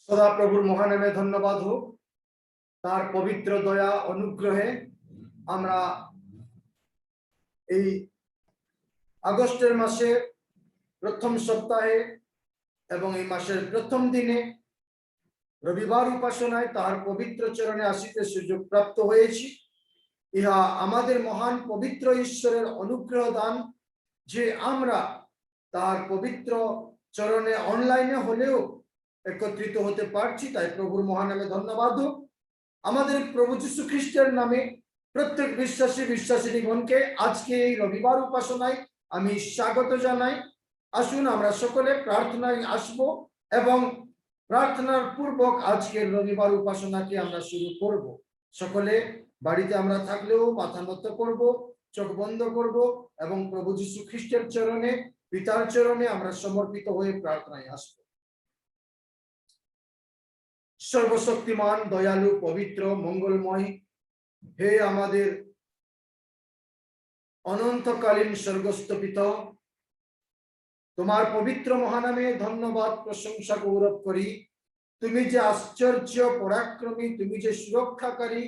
সদা প্রভুর মহানামে ধন্যবাদ হোক। তার পবিত্র দয়া অনুগ্রহে আমরা এই আগস্টের মাসে প্রথম সপ্তাহে এবং এই মাসের প্রথম দিনে রবিবার উপাসনায় তার পবিত্র চরণে আসিতে সুযোগ প্রাপ্ত হয়েছি। ইহা আমাদের মহান পবিত্র ঈশ্বরের অনুগ্রহ দান যে আমরা তার পবিত্র চরণে অনলাইনে হলেও একত্রিত হতে পারছি, তাই প্রভুর মহানামে ধন্যবাদ হোক। আমাদের প্রভু যীশু খ্রিস্টের নামে প্রত্যেক বিশ্বাসীগণকে আজকে এই রবিবার উপাসনায় আমি স্বাগত জানাই। আসুন আমরা সকলে প্রার্থনায় আসব এবং প্রার্থনার পূর্বক আজকের রবিবার উপাসনাকে আমরা শুরু করব। সকলে বাড়িতে আমরা থাকলেও মাথা নত করব, চোখ বন্ধ করব এবং প্রভু যীশু খ্রিস্টের চরণে, পিতার চরণে আমরা সমর্পিত হয়ে প্রার্থনায় আসব। সর্বশক্তিমান, দয়ালু, পবিত্র, মঙ্গলময় হে আমাদের অনন্তকালীন স্বর্গস্থ পিতা, তোমার পবিত্র মহানামে ধন্যবাদ, প্রশংসা, গৌরব করি। তুমি যে আশ্চর্য পরাক্রমী, তুমি যে সুরক্ষাকারী,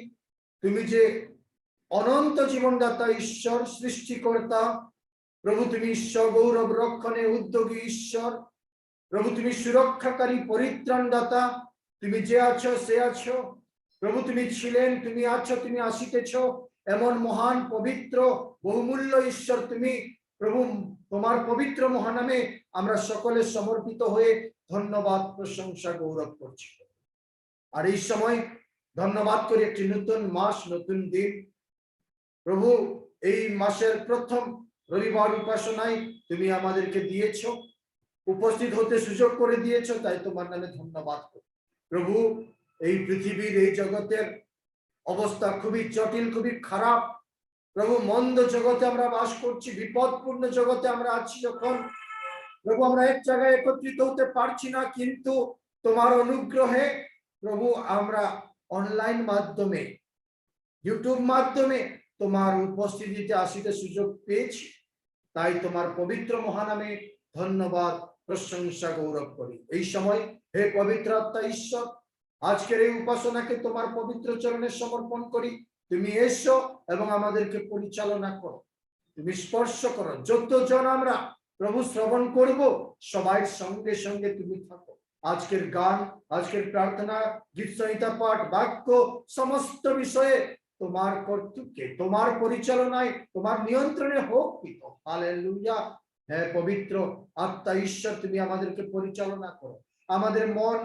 তুমি যে অনন্ত জীবনদাতা ঈশ্বর, সৃষ্টিকর্তা। প্রভু তুমি সগৌরব রক্ষণে উদ্যোগী ঈশ্বর। প্রভু তুমি সুরক্ষাকারী, পরিত্রাণদাতা। তুমি যে আছো সে আছো। প্রভু তুমি ছিলেন, তুমি আছো, তুমি আসিতেছ, এমন মহান পবিত্র বহুমূল্য ঈশ্বর তুমি। প্রভু তোমার পবিত্র মহানামে আমরা সকলে সমর্পিত হয়ে ধন্যবাদ, প্রশংসা, গৌরব করছি। আর এই সময় ধন্যবাদ করি একটি নতুন মাস, নতুন দিন। প্রভু এই মাসের প্রথম রবিবার উপাসনায় তুমি আমাদেরকে দিয়েছ, উপস্থিত হতে সুযোগ করে দিয়েছ, তাই তোমার নামে ধন্যবাদ করি। প্রভু এই পৃথিবীর, এই জগতের অবস্থা খুবই জটিল, খুবই খারাপ। প্রভু মন্দ জগতে আমরা বাস করছি, বিপদপূর্ণ জগতে আমরা আছি। যখন প্রভু আমরা এক জায়গায় একত্রিত হতে পারছি না, কিন্তু তোমার অনুগ্রহে প্রভু আমরা অনলাইন মাধ্যমে, ইউটিউব মাধ্যমে তোমার উপস্থিতিতে আসিতে সুযোগ পেয়েছি। তাই তোমার পবিত্র মহানামে ধন্যবাদ, প্রশংসা, গৌরব করি। এই সময় হে পবিত্র আত্মা ঈশ্বর, আজকের এই উপাসনাকে তোমার পবিত্র চরণে সমর্পণ করি। তুমি এসো এবং আমাদেরকে পরিচালনা করো, তুমি স্পর্শ করো। যতজন আমরা প্রভু শ্রবণ করব, সবাই সঙ্গে সঙ্গে তুমি থাকো। আজকের গান, আজকের প্রার্থনা, গীত সংহিতা পাঠ, বাক্য, সমস্ত বিষয়ে তোমার কর্তৃত্বে, তোমার পরিচালনায়, তোমার নিয়ন্ত্রণে হোক পিতা। হালেলুয়া। হ্যাঁ পবিত্র আত্মা ঈশ্বর, তুমি আমাদেরকে পরিচালনা করো। আমাদের মন,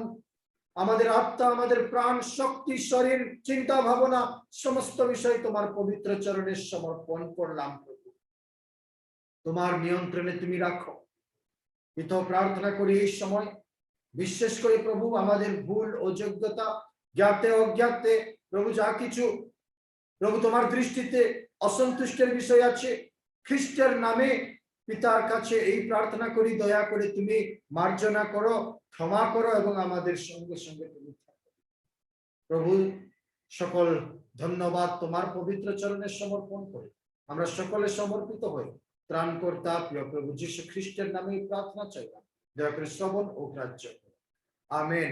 আমাদের আত্মা, আমাদের প্রাণ, শক্তি, শরীর, চিন্তা, ভাবনা, সমস্ত বিষয় তোমার পবিত্র চরণে সমর্পণ করলাম। প্রভু তোমার নিয়ন্ত্রণে তুমি রাখো। পিতা প্রার্থনা করি এই সময় বিশেষ করে প্রভু আমাদের ভুল, অযোগ্যতা, জ্ঞাতে অজ্ঞাতে প্রভু যা কিছু প্রভু তোমার দৃষ্টিতে অসন্তুষ্টের বিষয় আছে, খ্রিস্টের নামে পিতার কাছে এই প্রার্থনা করি, দয়া করে তুমি মার্জনা করো, ক্ষমা করো এবং আমাদের সঙ্গে সঙ্গে তুমি থাকো। প্রভু সকল ধন্যবাদ তোমার পবিত্র চরণে সমর্পণ করে আমরা সকলে সমর্পিত হই ত্রাণকর্তা প্রিয় প্রভু যীশু খ্রিস্টের নামে প্রার্থনা চাইলাম। দয়া করে শ্রবণ ও গ্রাহ্য করো। আমেন।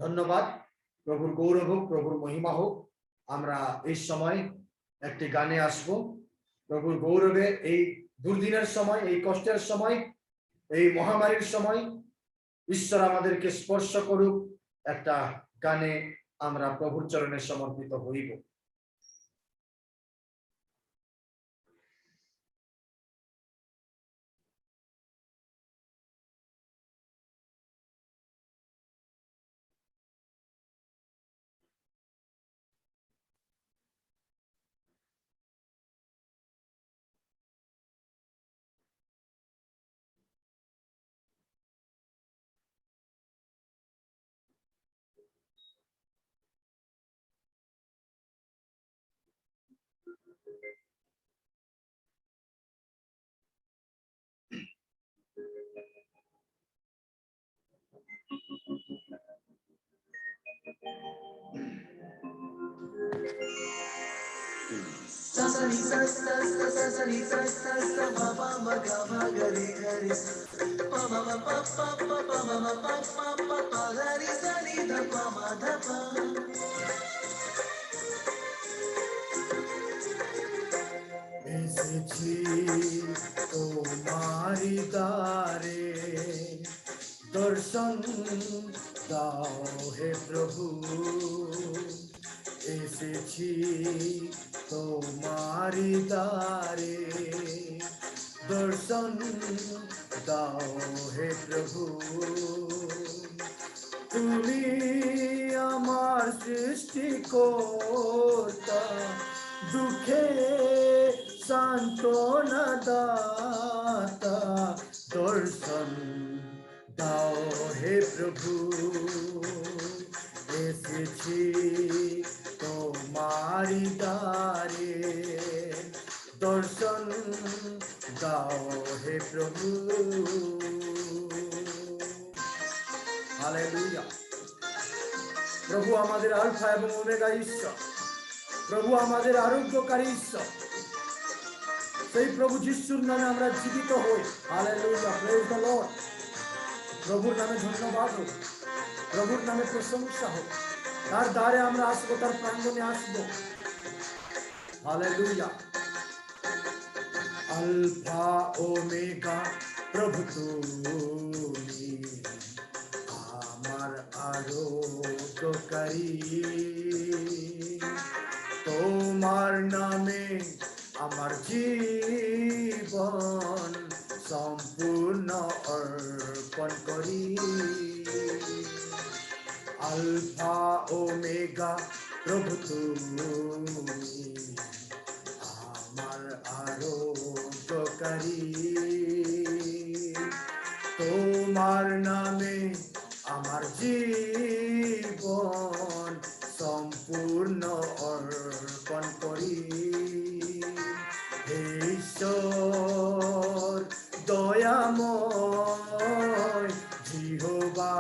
ধন্যবাদ। প্রভুর গৌরব হোক, প্রভুর মহিমা হোক। আমরা এই সময় একটি গানে আসব। প্রভুর গৌরবে এই দুর্দিনের সময়, এই কষ্টের সময়, এই মহামারীর সময় ঈশ্বর আমাদেরকে স্পর্শ করুক। একটা গানে আমরা প্রভুর চরণে সমর্পিত হইব। sani sa sa sa sa sani sa sa sa ma ma ma ga ma ga re ga re pa ma ma pa pa pa pa ma ma pa pa pa pa ga re sa ni da pa ma da pa এসেছি তোমারি দ্বারে দর্শন দাও হে প্রভু এসেছি তোমারি দ্বারে দর্শন দাও হে প্রভু তুমি আমার সৃষ্টিকর্তা দুঃখে সান্ত্বনা দাতা দর্শন দাও হে প্রভু এসেছি তোমারি দ্বারে দর্শন দাও হে প্রভু হালেলুয়া প্রভু আমাদের আলফা এবং ওমেগা ঈশ্বর প্রভু আমাদের আরোগ্যকারী ঈশ্বর সেই প্রভু যিশুর নামে আমরা জীবিত হই হালেলুয়া প্রেজ দ্য লর্ড প্রভুর নামে ধন্যবাদ হোক প্রভুর নামে প্রশংসা হোক তার দ্বারে আমরা আসবো তার প্রাঙ্গণে আসবো হালেলুয়া আলফা ওমেগা প্রভু তুমি আমার আরোগ্যকারী তোমার নামে আমার জীবন সম্পূর্ণ অর্পণ করি আলফা ওমেগা প্রভু তুমি আমার আরোগ্যকারী তোমার নামে আমার জীবন সম্পূর্ণ অর্পণ করি হে ঈশ্বর দয়াময় জিহোবা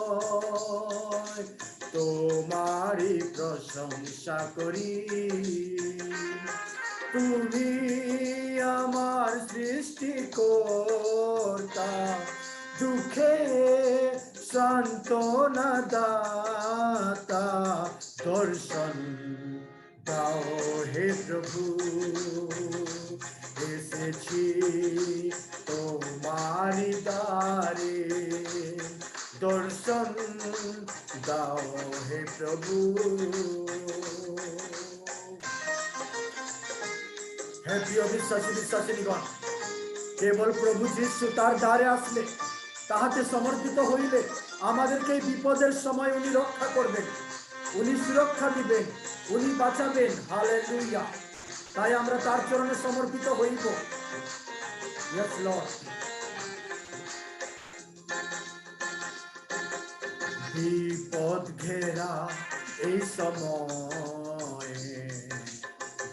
ক্ষমাময় তোমারই প্রশংসা করি তুমি আমার সৃষ্টিকর্তা দুঃখে সান্ত্বনা দাতা দর্শন দাও হে প্রভু এসেছি তোমারি দ্বারে দর্শন দাও হে প্রভু হে প্রিয় বিশ্বাসী বিশ্বাসিনীগণ কেবল প্রভু যিশু তার দ্বারে আসলে তাহাতে সমর্পিত হইলে আমাদেরকে এই বিপদের সময় উনি রক্ষা করবেন উনি সুরক্ষা দিবেন উনি বাঁচাবেন হালেলুয়া তাই আমরা তার চরণে সমর্পিত হইব ইয়েস লর্ড বিপদ ঘেরা এই সময়ে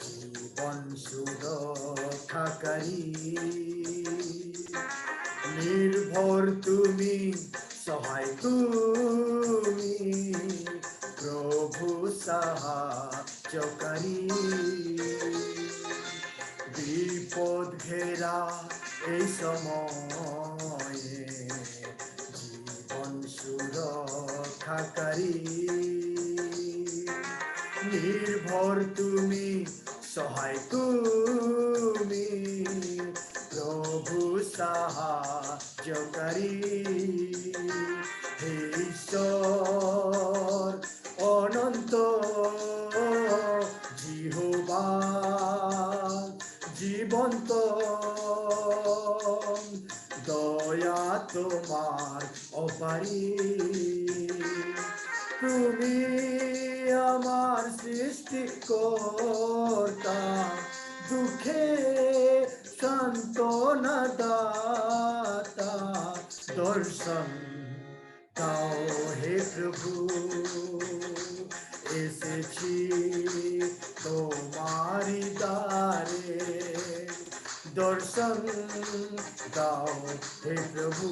জীবন সুরক্ষাকারী নির্ভর তুমি সহায় তুমি প্রভু সাহায্যকারী বিপদ ঘেরা এই সময়ে জীবন সুরক্ষাকারী নির্ভর তুমি সহায় তুমি প্রভু সাহায্যকারী হে ঈশ্বর অনন্ত জিহোবা জীবন্ত দয়া তোমার অপারি তুমি আমার সৃষ্টিকর্তা দুঃখে সান্ত্বনা দাতা দর্শন দাও হে প্রভু এসেছি তোমারি দ্বারে দর্শন দাও হে প্রভু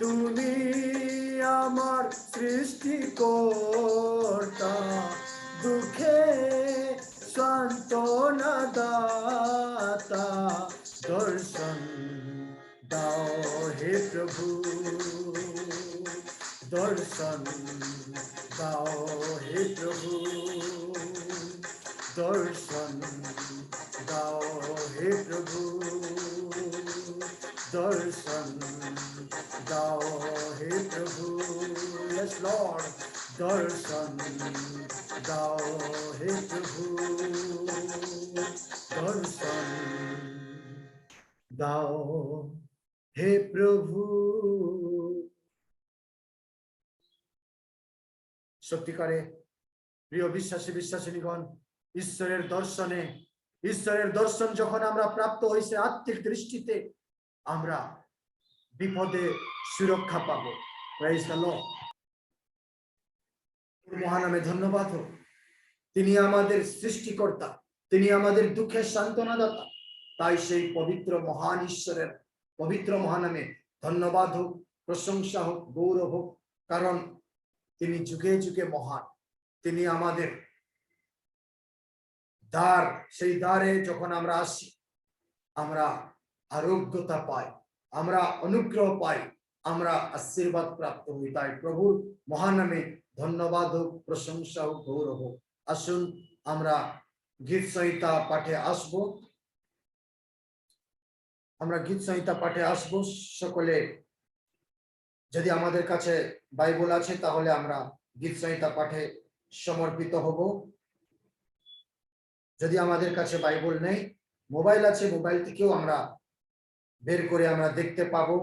তুমি আমার সৃষ্টিকর্তা দুঃখে সান্ত্বনা দাতা দর্শন দাও হে প্রভু দর্শন দাও হে প্রভু দর্শন দাও হে প্রভু দর্শন দাও হে প্রভু Yes Lord দর্শন দাও হে প্রভু দর্শন দাও হে প্রভু সত্যিকারে প্রিয় বিশ্বাসী বিশ্বাসিনীগণ ঈশ্বরের দর্শন যখন আমরা প্রাপ্ত হইছে আত্মিক দৃষ্টিতে আমরা বিপদে সুরক্ষা পাবো প্রাইজ দ্য লর্ড মহানামে ধন্যবাদ হোক তিনি আমাদের সৃষ্টিকর্তা তিনি আমাদের দুঃখের সান্ত্বনাদাতা তাই সেই পবিত্র মহান ঈশ্বরের পবিত্র মহানামে ধন্যবাদ হোক প্রশংসা হোক গৌরব হোক কারণ তিনি যুগে যুগে মহান তিনি আমাদের দ্বার সেই দ্বারে যখন আমরা আসি আমরা আরোগ্যতা পাই আমরা অনুগ্রহ পাই আমরা আশীর্বাদ প্রাপ্ত হই তাই প্রভুর মহানামে ধন্যবাদ হোক প্রশংসা হোক গৌরব হোক আসুন আমরা গীত সংহিতা পাঠে আসব আমরা গীত সংহিতা পাঠে আসব সকলে যদি আমাদের কাছে বাইবেল আছে তাহলে আমরা গীত সংহিতা পাঠে সমর্পিত হব যদি আমাদের কাছে বাইবেল নেই মোবাইল আছে মোবাইল থেকেও আমরা বের করে আমরা দেখতে পাবো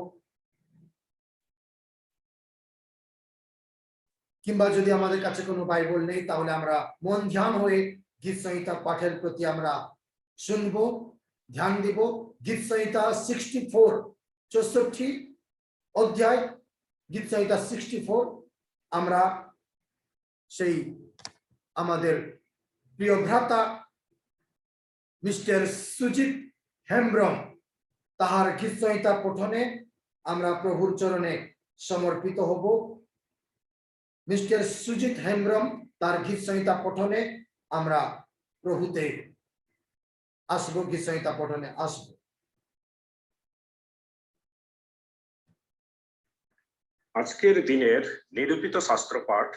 কিংবা যদি আমাদের কাছে কোনো বাইবেল নেই তাহলে আমরা মন ধ্যান হয়ে গীত সংহিতা পাঠের প্রতি আমরা শুনবো ধ্যান দিব গীত সংহিতা 64 অধ্যায় গীত সংহিতা 64 আমরা সেই আমাদের প্রিয় ভ্রাতা মিস্টার সুজিত হেমব্রম তাহার গীত সংহিতা পঠনে আমরা প্রভুর চরণে সমর্পিত হব মিস্টার সুজিত হেমব্রম তার গীত সংহিতা পঠনে আমরা প্রভুতে আসবো গীত সংহিতা পঠনে আসবো আজকের দিনের নিরূপিত শাস্ত্রপাঠ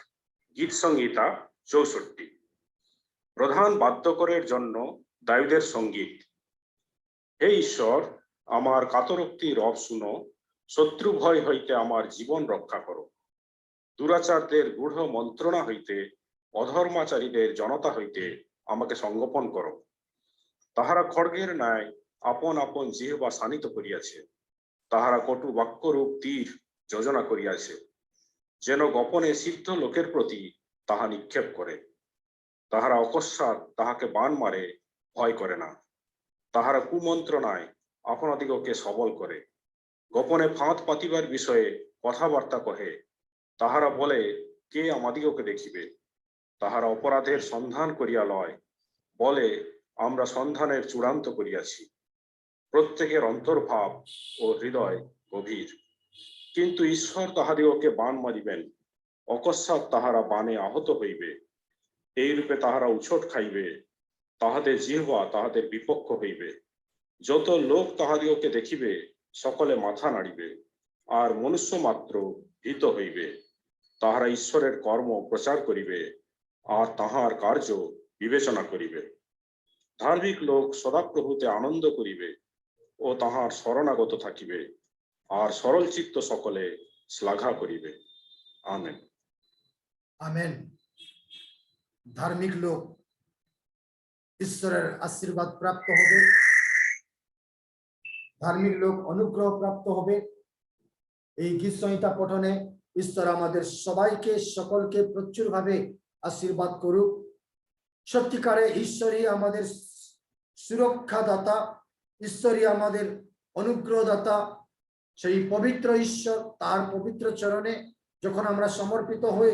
গীত সংহিতা 64 প্রধান বাদ্যকরের জন্য দাউদের সঙ্গীত হে ঈশ্বর আমার কাতরোক্তি রব শুনো শত্রু ভয় হইতে আমার জীবন রক্ষা করো দুরাচারদের গূঢ় মন্ত্রণা হইতে অধর্মাচারীদের জনতা হইতে আমাকে সংগোপন করো তাহারা খড়গের ন্যায় আপন আপন জিহ্বা শানিত করিয়াছে তাহারা কটু বাক্যরূপ তীর যোজনা করিয়াছে যেন গোপনে সিদ্ধ লোকের প্রতি তাহা নিক্ষেপ করে তাহারা অকস্মাৎ তাহাকে বান মারে ভয় করে না তাহারা কুমন্ত্রণায় আপনাদিগকে সবল করে গোপনে ফাঁদ পাতিবার বিষয়ে কথাবার্তা কহে তাহারা বলে কে আমাদিগকে দেখিবে তাহারা অপরাধের সন্ধান করিয়া লয় বলে আমরা সন্ধানের চূড়ান্ত করিয়াছি প্রত্যেকের অন্তর্ভাব ও হৃদয় গভীর কিন্তু ঈশ্বর তাহাদিগকে বান মারিবেন অকস্মাৎ তাহারা বানে আহত হইবে এইরূপে তাহারা উছট খাইবে তাহাদের জিহ্বা তাহাদের বিপক্ষ হইবে যত লোক তাহাদিগকে দেখিবে সকলে মাথা নাড়িবে আর মনুষ্য মাত্র ভীত হইবে তাহারা ঈশ্বরের কর্ম প্রচার করিবে আর তাহার কার্য বিবেচনা করিবে ধার্মিক লোক সদাপ্রভুতে আনন্দ করিবে ও তাহার শরণাগত থাকিবে আর সরল চিত্ত সকলে শ্লাঘা করিবে আমেন আমেন ধার্মিক লোক ঈশ্বরের আশীর্বাদ প্রাপ্ত হবে ধার্মিক লোক অনুগ্রহ প্রাপ্ত হবে এই গীত সংহিতা পঠনে ঈশ্বর আমাদের সবাইকে সকলকে প্রচুরভাবে আশীর্বাদ করুক সত্যিকারে ঈশ্বরই আমাদের সুরক্ষাদাতা ঈশ্বরই আমাদের অনুগ্রহদাতা সেই পবিত্র ঈশ্বর তার পবিত্র চরণে যখন আমরা সমর্পিত হই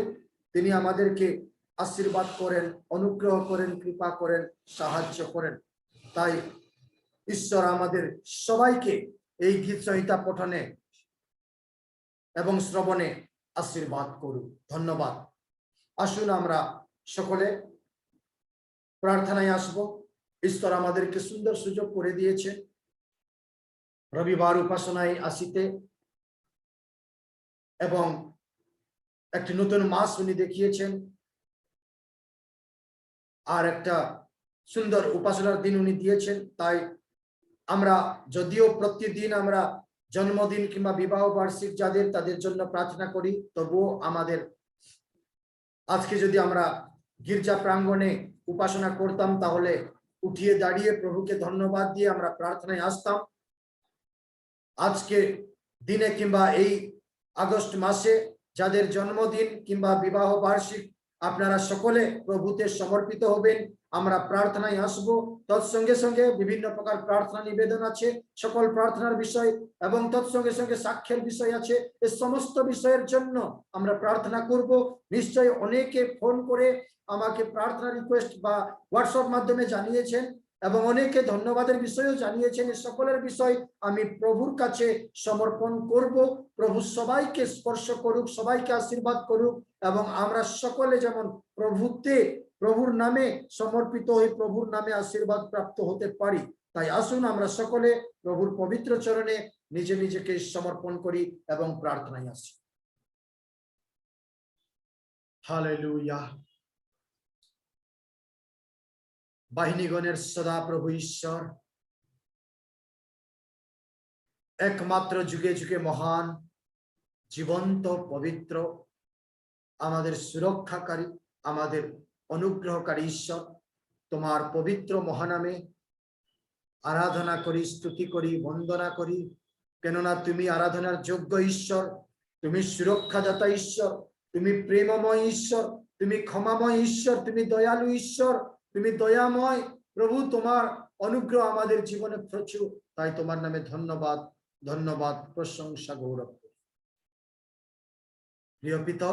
তিনি আমাদেরকে আশীর্বাদ করেন অনুগ্রহ করেন কৃপা করেন সাহায্য করেন তাই ঈশ্বর আমাদের সবাইকে এই গীত সংহিতা পঠনে এবং শ্রবণে আশীর্বাদ করুন। ধন্যবাদ। আসুন আমরা সকলে প্রার্থনায় আসব। ঈশ্বর আমাদেরকে সুন্দর সুযোগ করে দিয়েছে রবিবার উপাসনায় আসিতে, এবং একটি নতুন মাস উনি দেখিয়েছেন, আর একটা সুন্দর উপাসনার দিন উনি দিয়েছেন। তাই আমরা যদিও প্রতিদিন আমরা জন্মদিন কিংবা বিবাহ বার্ষিক যাদের তাদের জন্য প্রার্থনা করি, তবুও আমাদের আজকে যদি আমরা গির্জা প্রাঙ্গণে উপাসনা করতাম, তাহলে উঠিয়ে দাঁড়িয়ে প্রভুকে ধন্যবাদ দিয়ে আমরা প্রার্থনায় আসতাম। আজকে দিনে কিংবা এই আগস্ট মাসে যাদের জন্মদিন কিংবা বিবাহ বার্ষিক, আপনারা সকলে প্রভুতে সমর্পিত হবেন। আমরা প্রার্থনায় আসবো। তৎসঙ্গে সঙ্গে বিভিন্ন প্রকার প্রার্থনা নিবেদন আছে, সকল প্রার্থনার বিষয়, এবং তৎসঙ্গে সঙ্গে সাক্ষ্যের বিষয় আছে। এই সমস্ত বিষয়ের জন্য আমরা প্রার্থনা করব। নিশ্চয়ই অনেকে ফোন করে আমাকে প্রার্থনা রিকোয়েস্ট বা হোয়াটসঅ্যাপ মাধ্যমে জানিয়েছেন, এবং অনেকে ধন্যবাদের বিষয়েও জানিয়েছেন। এই সকলের বিষয় আমি প্রভুর কাছে সমর্পণ করব। প্রভু সবাইকে স্পর্শ করুক, সবাইকে আশীর্বাদ করুক, এবং আমরা সকলে যেমন প্রভুর নামে সমর্পিত হয়ে প্রভুর নামে আশীর্বাদ প্রাপ্ত হতে পারি। তাই আসুন আমরা সকলে প্রভুর পবিত্র চরণে নিজেকে সমর্পণ করি এবং প্রার্থনায় আসি। হালেলুয়া। বাহিনীগণের সদা প্রভু ঈশ্বর, একমাত্র যুগে যুগে মহান, জীবন্ত, পবিত্র, আমাদের সুরক্ষাকারী, আমাদের অনুগ্রহকারী ঈশ্বর, তোমার পবিত্র মহানামে আরাধনা করি, স্তুতি করি, বন্দনা করি। কেননা তুমি আরাধনার যোগ্য ঈশ্বর, তুমি সুরক্ষাদাতা ঈশ্বর, তুমি প্রেমময় ঈশ্বর, তুমি ক্ষমাময় ঈশ্বর, তুমি দয়ালু ঈশ্বর, তুমি দয়াময়। প্রভু, তোমার অনুগ্রহ আমাদের জীবনে প্রচুর। তাই তোমার নামে ধন্যবাদ, ধন্যবাদ, প্রশংসা, গৌরব। প্রিয় পিতা,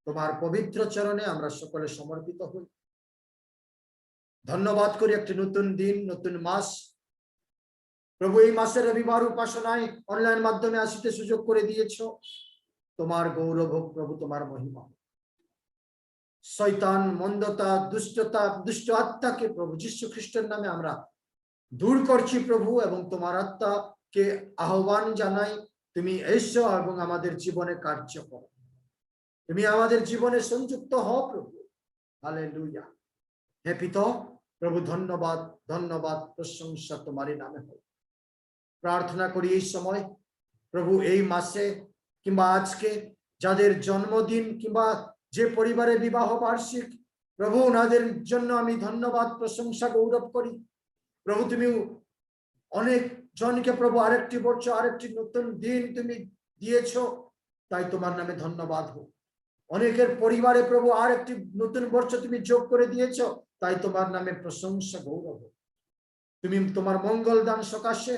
তোমার পবিত্র চরণে আমরা সকলে সমর্পিত হই। ধন্যবাদ করি একটি নতুন দিন, নতুন মাস। প্রভু, এই মাসের রবিবার উপাসনায় অনলাইন মাধ্যমে আসিতে সুযোগ করে দিয়েছ। তোমার গৌরব হোক প্রভু, তোমার মহিমা। শয়তান, মন্দতা, দুষ্টতা, দুষ্ট আত্মাকে প্রভু যীশু খ্রিস্টের নামে আমরা দূর করছি প্রভু, এবং তোমার আত্মাকে আহ্বান জানাই, তুমি এসো এবং আমাদের জীবনে কার্য করো। তুমি আমাদের জীবনে সংযুক্ত হও প্রভু। হালেলুয়া। হে পিতা, প্রভু ধন্যবাদ, ধন্যবাদ, প্রশংসা তোমারই নামে হোক। প্রার্থনা করি এই সময় প্রভু, এই মাসে কিংবা আজকে যাদের জন্মদিন কিংবা যে পরিবারে বিবাহ বার্ষিক, প্রভু ওনাদের জন্য আমি ধন্যবাদ, প্রশংসা, গৌরব করি। প্রভু, তুমি অনেক জনকে প্রভু আরেকটি বছর, আরেকটি নতুন দিন তুমি দিয়েছ, তাই তোমার নামে ধন্যবাদ হোক। অনেকের পরিবারে প্রভু আর একটি নতুন বছর তুমি যোগ করে দিয়েছ, তাই তোমার নামে প্রশংসা, গৌরব হোক। তুমি তোমার মঙ্গল দান সকাশে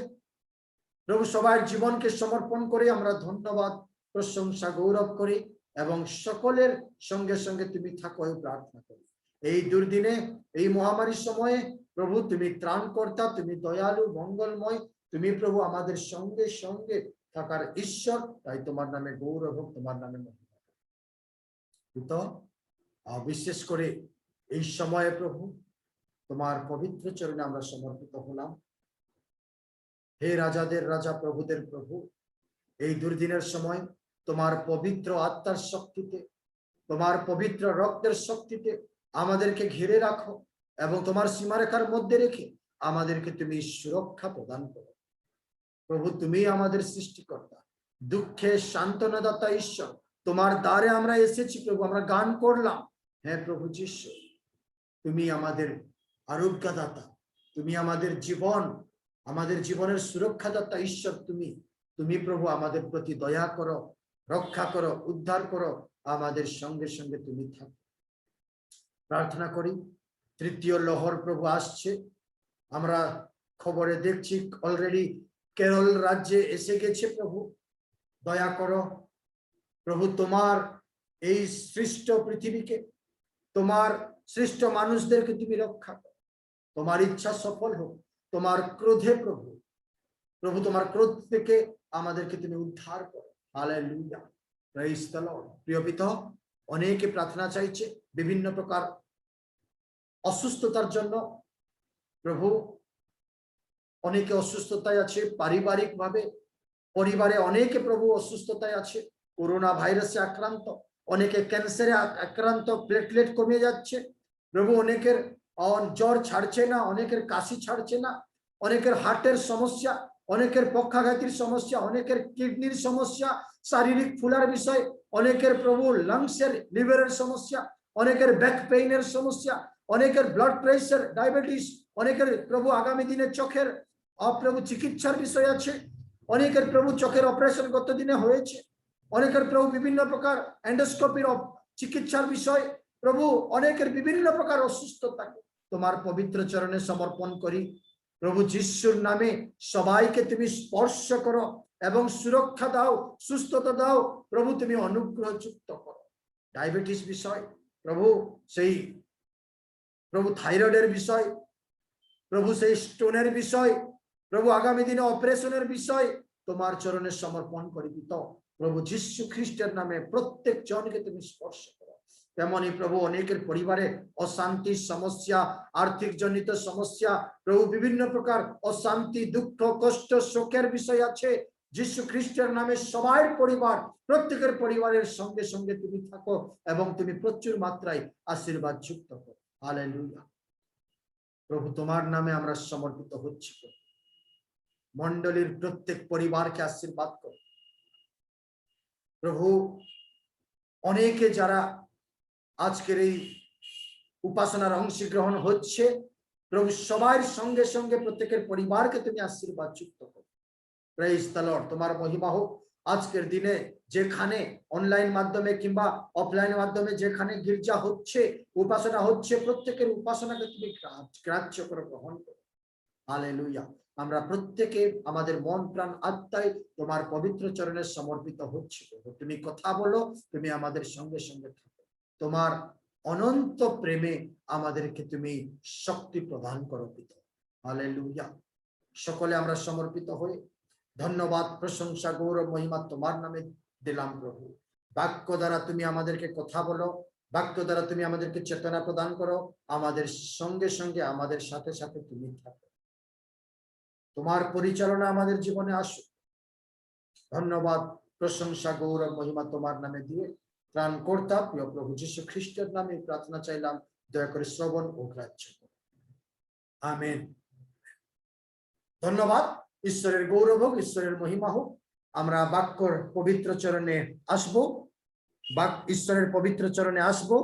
প্রভু সবার জীবনকে সমর্পণ করে আমরা ধন্যবাদ, প্রশংসা, গৌরব করি, এবং সকলের সঙ্গে সঙ্গে তুমি থাকো প্রার্থনা করি। এই দুর্দিনে, এই মহামারীর সময়ে প্রভু তুমি ত্রাণকর্তা, তুমি দয়ালু, মঙ্গলময়, তুমি প্রভু আমাদের সঙ্গে সঙ্গে থাকার ঈশ্বর। তাই তোমার নামে গৌরব হোক, তোমার নামে মহিমা। বিশেষ করে এই সময়ে প্রভু তোমার পবিত্র চরণে আমরা সমর্পিত হলাম। হে রাজাদের রাজা, প্রভুদের প্রভু, এই দুর্দিনের সময় তোমার পবিত্র আত্মার শক্তিতে, তোমার পবিত্র রক্তের শক্তিতে আমাদেরকে ঘিরে রাখো, এবং তোমার সীমারেখার মধ্যে রেখে আমাদেরকে তুমি সুরক্ষা প্রদান করো। প্রভু, তুমি আমাদের সৃষ্টিকর্তা, দুঃখে সান্ত্বনাদাতা ঈশ্বর। তোমার দ্বারে আমরা এসেছি প্রভু, আমরা গান করলাম। হ্যাঁ প্রভু যিশু, তুমি আমাদের আরোগ্যদাতা, তুমি আমাদের জীবন, আমাদের জীবনের সুরক্ষাদাতা ঈশ্বর। তুমি প্রভু আমাদের প্রতি দয়া করো, রক্ষা করো, উদ্ধার করো, আমাদের সঙ্গে সঙ্গে তুমি থাকো। প্রার্থনা করি, তৃতীয় লহর প্রভু আসছে। আমরা খবরে দেখছি অলরেডি কেরল রাজ্যে এসে গেছে। প্রভু দয়া করো প্রভু, তোমার এই সৃষ্ট পৃথিবীকে, তোমার সৃষ্ট মানুষদেরকে তুমি রক্ষা করো। তোমার ইচ্ছা সফল হোক, তোমার ক্রোধে প্রভু, প্রভু তোমার ক্রোধ থেকে আমাদেরকে তুমি উদ্ধার করো। Hallelujah, praise the Lord. প্রিয় পিতা, অনেকে প্রার্থনা চাইছে বিভিন্ন প্রকার অসুস্থতার জন্য। প্রভু, অনেকে অসুস্থতায় আছে পারিবারিক ভাবে, পরিবারে অনেকে প্রভু অসুস্থতায় আছে, করোনা ভাইরাসে আক্রান্ত, অনেকে ক্যান্সারে আক্রান্ত, প্লেটলেট কমে যাচ্ছে প্রভু, অনেকের জ্বর ছাড়ছে না, অনেকের কাশি ছাড়ছে না, অনেকের হার্টের সমস্যা, অনেকের পক্ষাঘাতের সমস্যা, অনেকের কিডনির সমস্যা, শারীরিক ফুলার বিষয়, অনেকের প্রভু লাংসের লিভারের সমস্যা, অনেকের ব্যাক পেইনের সমস্যা, অনেকের ব্লাড প্রেসার, ডায়াবেটিস, অনেকের প্রভু আগামী দিনে চোখের প্রভু চিকিৎসার বিষয় আছে, অনেকের প্রভু চোখের অপারেশন গত দিনে হয়েছে, অনেকের প্রভু বিভিন্ন প্রকার এন্ডোস্কোপির চিকিৎসার বিষয়, প্রভু অনেকের বিভিন্ন প্রকার অসুস্থতাকে তোমার পবিত্র চরণে সমর্পণ করি। প্রভু যিশুর নামে সবাইকে তুমি স্পর্শ করো এবং সুরক্ষা দাও, সুস্থতা দাও প্রভু, তুমি অনুগ্রহ যুক্ত করো। ডায়াবেটিস বিষয় প্রভু, সেই প্রভু থাইরয়েডের বিষয় প্রভু, সেই স্টোনের বিষয় প্রভু, আগামী দিনে অপারেশনের বিষয় তোমার চরণে সমর্পণ করি পিতা। প্রভু যিশু খ্রিস্টের নামে প্রত্যেক জনকে তুমি স্পর্শ করো। তেমনি প্রভু অনেকের পরিবারে অশান্তির সমস্যা, আর্থিক জনিত সমস্যা প্রভু, বিভিন্ন প্রকার অশান্তি, দুঃখ, কষ্ট, শোকের বিষয় আছে। যিশু খ্রিস্টের নামে সবাই পরিবার, প্রত্যেকের পরিবারের সঙ্গে সঙ্গে তুমি থাকো এবং তুমি প্রচুর মাত্রায় আশীর্বাদ যুক্ত করো। হালেলুয়া। প্রভু তোমার নামে আমরা সমর্পিত হচ্ছি। মণ্ডলীর প্রত্যেক পরিবারকে আশীর্বাদ করো প্রভু। অনেকে যারা আজকের এই উপাসনার অংশগ্রহণ হচ্ছে প্রভু, সবার সঙ্গে সঙ্গে প্রত্যেকের পরিবারকে তুমি আশীর্বাদ যুক্ত করো। Praise the Lord. তোমার মহিমা হোক আজকের দিনে, যেখানে অনলাইন মাধ্যমে কিংবা অফলাইন মাধ্যমে যেখানে গির্জা হচ্ছে, উপাসনা হচ্ছে, প্রত্যেকের উপাসনাকে তুমি গ্রাহ্য করে গ্রহণ করো। হালেলুয়া। আমরা প্রত্যেকে আমাদের মন প্রাণ আত্মায় তোমার পবিত্র চরণে সমর্পিত হচ্ছে। তুমি কথা বলো, তুমি আমাদের সঙ্গে সঙ্গে থাকো। তোমার অনন্ত প্রেমে আমাদেরকে তুমি শক্তি প্রদান করো পিতা। হালেলুয়া। সকলে আমরা সমর্পিত হই ধন্যবাদ, প্রশংসা, গৌরব, মহিমা তোমার নামে দিলাম প্রভু। বাক্য দ্বারা তুমি আমাদেরকে কথা বলো, বাক্য দ্বারা তুমি আমাদেরকে চেতনা প্রদান করো, আমাদের সঙ্গে সঙ্গে আমাদের সাথে সাথে তুমি থাকো। তোমার পরিচালনা আমাদের জীবনে আসুক। ধন্যবাদ, প্রশংসা, গৌরব, মহিমা তোমার নামে দিয়ে ত্রাণকর্তা প্রিয় প্রভু যিশু খ্রিস্টের নামে প্রার্থনা চাইলাম, দয়া করে শ্রবণ ও গ্রাহ্য করো। আমেন। ধন্যবাদ। ঈশ্বরের গৌরব হোক, ঈশ্বরের মহিমা হোক। আমরা বাক্যর পবিত্র চরণে আসবো, ঈশ্বরের পবিত্র চরণে আসবো।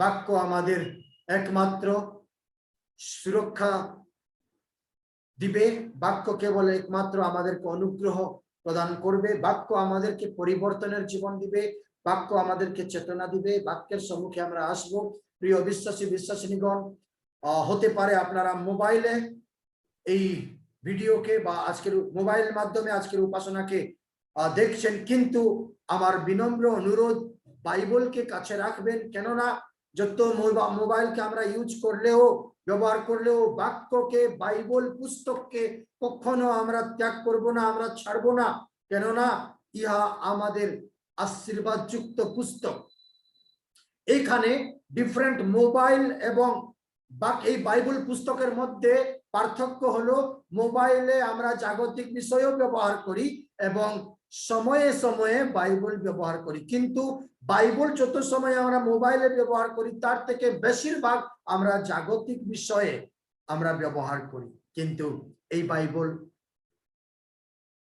বাক্য আমাদের একমাত্র সুরক্ষা দিবে, বাক্য কেবল একমাত্র আমাদেরকে অনুগ্রহ প্রদান করবে, বাক্য আমাদেরকে পরিবর্তনের জীবন দিবে, বাক্য আমাদেরকে চেতনা দিবে। বাক্যের সম্মুখে আমরা আসবো। প্রিয় বিশ্বাসী বিশ্বাসিনীগণ, হতে পারে আপনারা মোবাইলে এই ভিডিওকে বা আজকের মোবাইল মাধ্যমে আজকের উপাসনাকে দেখছেন, কিন্তু আমার বিনম্র অনুরোধ বাইবেলকে কাছে রাখবেন। কেননা যত মোবাইলকে আমরা ইউজ করলেও, ব্যবহার করলেও বাক্যকে, বাইবেল পুস্তককে কখনো আমরা ত্যাগ করব না, আমরা ছাড়বো না। কেননা ইহা আমাদের আশীর্বাদ যুক্ত পুস্তক। এইখানে ডিফারেন্ট মোবাইল এবং এই বাইবেল পুস্তকের মধ্যে পার্থক্য হলো, মোবাইলে আমরা জাগতিক বিষয়ও ব্যবহার করি এবং সময়ে সময়ে বাইবেল ব্যবহার করি, কিন্তু বাইবেল যত সময় আমরা মোবাইলে ব্যবহার করি তার থেকে বেশিরভাগ আমরা জাগতিক বিষয়ে আমরা ব্যবহার করি। কিন্তু এই বাইবেল,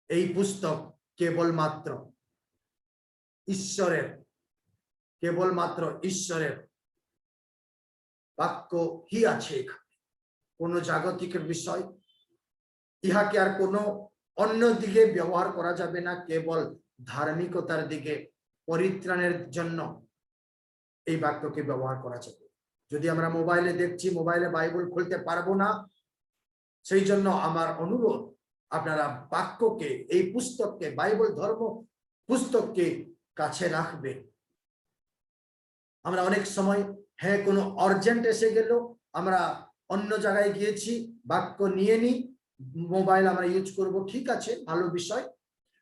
এই পুস্তক কেবলমাত্র ঈশ্বরের, কেবলমাত্র ঈশ্বরের বাক্য হি আছে। এখানে কোনো জাগতিকের বিষয়, ইহাকে আর কোনো অন্য দিকে ব্যবহার করা যাবে না। কেবল ধার্মিকতার দিকে, পরিত্রাণের জন্য এই বাক্যকে ব্যবহার করা যাবে। যদি আমরা মোবাইলে দেখছি, মোবাইলে বাইবেল খুলতে পারবো না, সেই জন্য আমার অনুরোধ, আপনারা বাক্যকে, এই পুস্তককে, বাইবেল ধর্ম পুস্তককে কাছে রাখবেন। আমরা অনেক সময় কোনো আর্জেন্ট এসে গেল, আমরা অন্য জায়গায় গিয়েছি, বাক্য নিয়ে নিই, মোবাইল আমরা ইউজ করব, ঠিক আছে, ভালো বিষয়।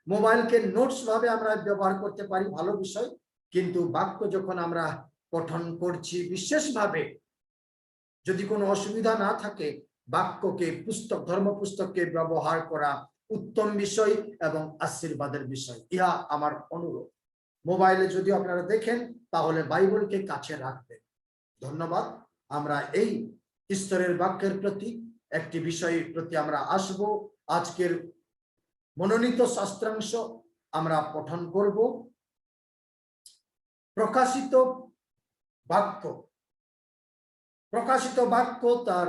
মোবাইলকে নোটস ভাবে আমরা ব্যবহার করতে পারি, ভালো বিষয়। কিন্তু বাক্য যখন আমরা পঠন করছি বিশেষভাবে, যদি কোনো অসুবিধা না থাকে, বাক্যকে ধর্ম পুস্তককে ব্যবহার করা উত্তম বিষয় এবং আশীর্বাদের বিষয়। ইহা আমার অনুরোধ। মোবাইলে যদি আপনারা দেখেন তাহলে বাইবেলকে কাছে রাখবেন। ধন্যবাদ। আমরা এই ঈশ্বরের বাক্যের প্রতি একটি বিষয়ের প্রতি আমরা আসব। আজকের মনোনীত শাস্ত্রাংশ আমরা পঠন করব। প্রকাশিত বাক্য, প্রকাশিত বাক্য তার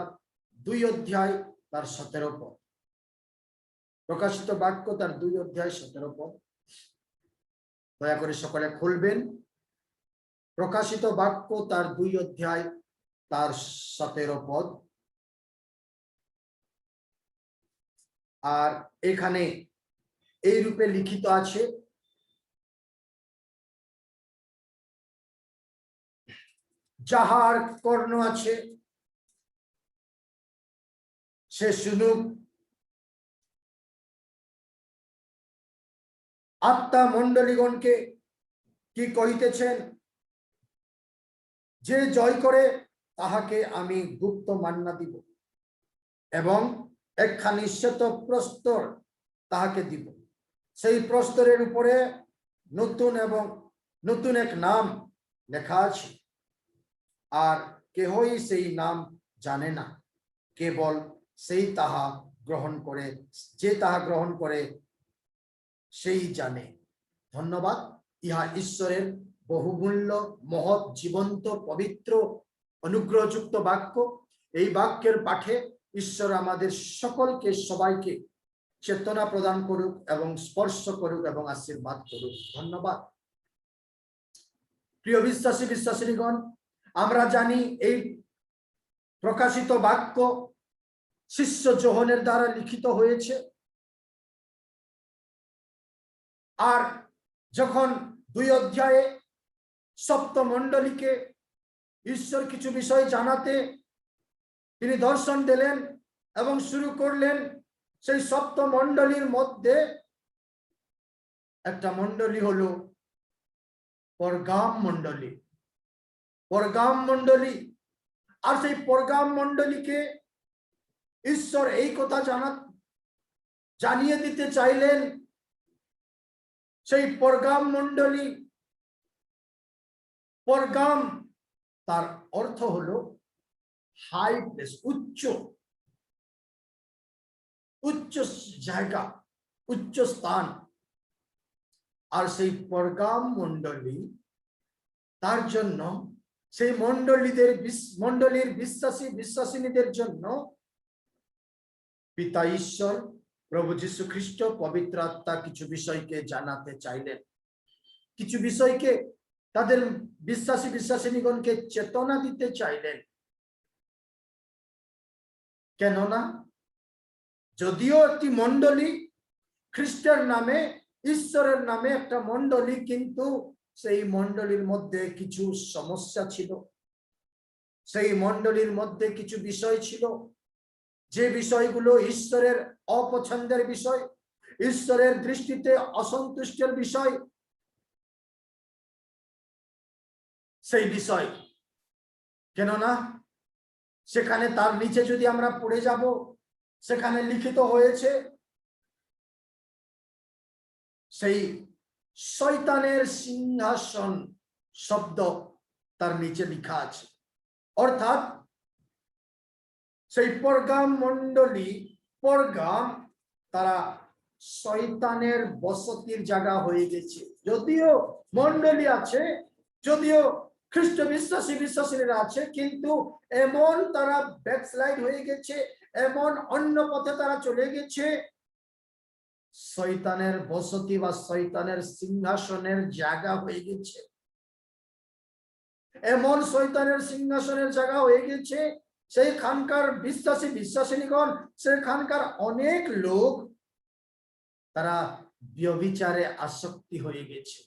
2 অধ্যায় তার 17 পদ। প্রকাশিত বাক্য তার 2 অধ্যায় 17 পদ। দয়া করে সকলে খুলবেন। প্রকাশিত বাক্য তার 2 অধ্যায় তার 17 পদ। আর এখানে এই রূপে লিখিত আছে, যাহার কর্ণ আছে সে শুনুক। আত্মা মণ্ডলীগণকে কি কহিতেছেন, যে জয় করে তাহাকে আমি গুপ্ত মান্না দিব এবং একখানি শ্বেত প্রস্তর তাহাকে দিব। সেই প্রস্তরের উপরে নতুন এক নাম লেখা আছে, আর কেহই সেই নাম জানে না, কেবল সেই তাহা গ্রহণ করে, যে তাহা গ্রহণ করে সেই জানে। ধন্যবাদ। ইহা ঈশ্বরের বহুমূল্য, মহৎ, জীবন্ত, পবিত্র, অনুগ্রহযুক্ত বাক্য। এই বাক্যের পাঠে ঈশ্বর আমাদের সকলকে, সবাইকে চেতনা প্রদান করুক এবং স্পর্শ করুক এবং আশীর্বাদ করুক। ধন্যবাদ। প্রিয় বিশ্বাসী বিশ্বাসিনীগণ, আমরা জানি এই প্রকাশিত বাক্য শিষ্য যোহনের দ্বারা লিখিত হয়েছে। আর যখন 2 অধ্যায়ে সপ্তমণ্ডলীকে ঈশ্বর কিছু বিষয় জানাতে তিনি দর্শন দিলেন এবং শুরু করলেন, সেই সপ্তমণ্ডলীর মধ্যে একটা মণ্ডলী হলো পরগাম মণ্ডলী। পরগাম মণ্ডলী, আর সেই পরগাম মণ্ডলীকে ঈশ্বর এই কথা জানিয়ে দিতে চাইলেন, সেই পরগাম মণ্ডলী, পরগাম তার অর্থ হলো হাই প্লেস, উচ্চ জায়গা, উচ্চ স্থান। আর সেই পরগাম মণ্ডলী, তার জন্য সেই মণ্ডলীর বিশ্বাসীদের জন্য পিতা ঈশ্বর, প্রভু যীশু খ্রিস্ট, পবিত্র আত্মা কিছু বিষয়কে জানাতে চাইলেন, কিছু বিষয়কে তাদের বিশ্বাসীগণকে চেতনা দিতে চাইলেন। কেননা যদিও একটি মণ্ডলী, খ্রিস্টের নামে, ঈশ্বরের নামে একটা মণ্ডলী, কিন্তু সেই মণ্ডলীর মধ্যে কিছু সমস্যা ছিল, সেই মণ্ডলীর মধ্যে কিছু বিষয় ছিল, যে বিষয়গুলো ঈশ্বরের অপছন্দের বিষয়, ঈশ্বরের দৃষ্টিতে অসন্তুষ্টের বিষয়। সেই বিষয়, কেননা সেখানে তার নিচে যদি আমরা পড়ে যাব, সেখানে লিখিত হয়েছে সেই শয়তানের সিংহাসন শব্দ তার নিচে লেখা আছে। অর্থাৎ সেই পরগাম মণ্ডলী, পরগাম, তারা শয়তানের বসতির জায়গা হয়ে গেছে। যদিও মণ্ডলী আছে, যদিও খ্রিস্ট বিশ্বাসীরা আছে, কিন্তু এমন তারা ব্যাকস্লাইড হয়ে গেছে, এমন অন্য পথে তারা চলে গেছে, শয়তানের বসতি বা শয়তানের সিংহাসনের জায়গা হয়ে গেছে। এমন শয়তানের সিংহাসনের জায়গা হয়ে গেছে, সেইখানকার বিশ্বাসীগণ, সেখানকার অনেক লোক তারা ব্যভিচারে আসক্তি হয়ে গেছে।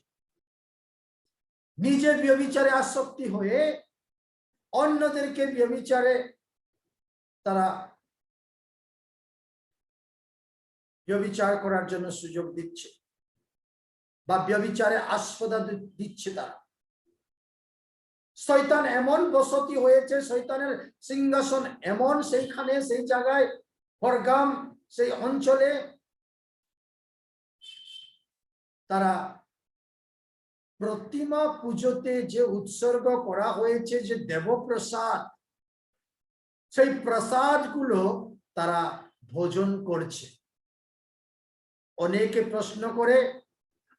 নিজের ব্যভিচারে আসক্তি হয়ে অন্যদেরকে ব্যভিচারে তারা ব্যভিচার করার জন্য সুযোগ দিচ্ছে বা ব্যভিচারে আস্পদা দিচ্ছে তারা। শয়তান এমন বসতি হয়েছে, শয়তানের সিংহাসন এমন সেইখানে, সেই জায়গায়, পরগাম সেই অঞ্চলে তারা প্রতিমা পুজোতে যে উৎসর্গ করা হয়েছে, যে দেবপ্রসাদ, সেই প্রসাদ গুলো তারা ভোজন করছে। অনেকে প্রশ্ন করে,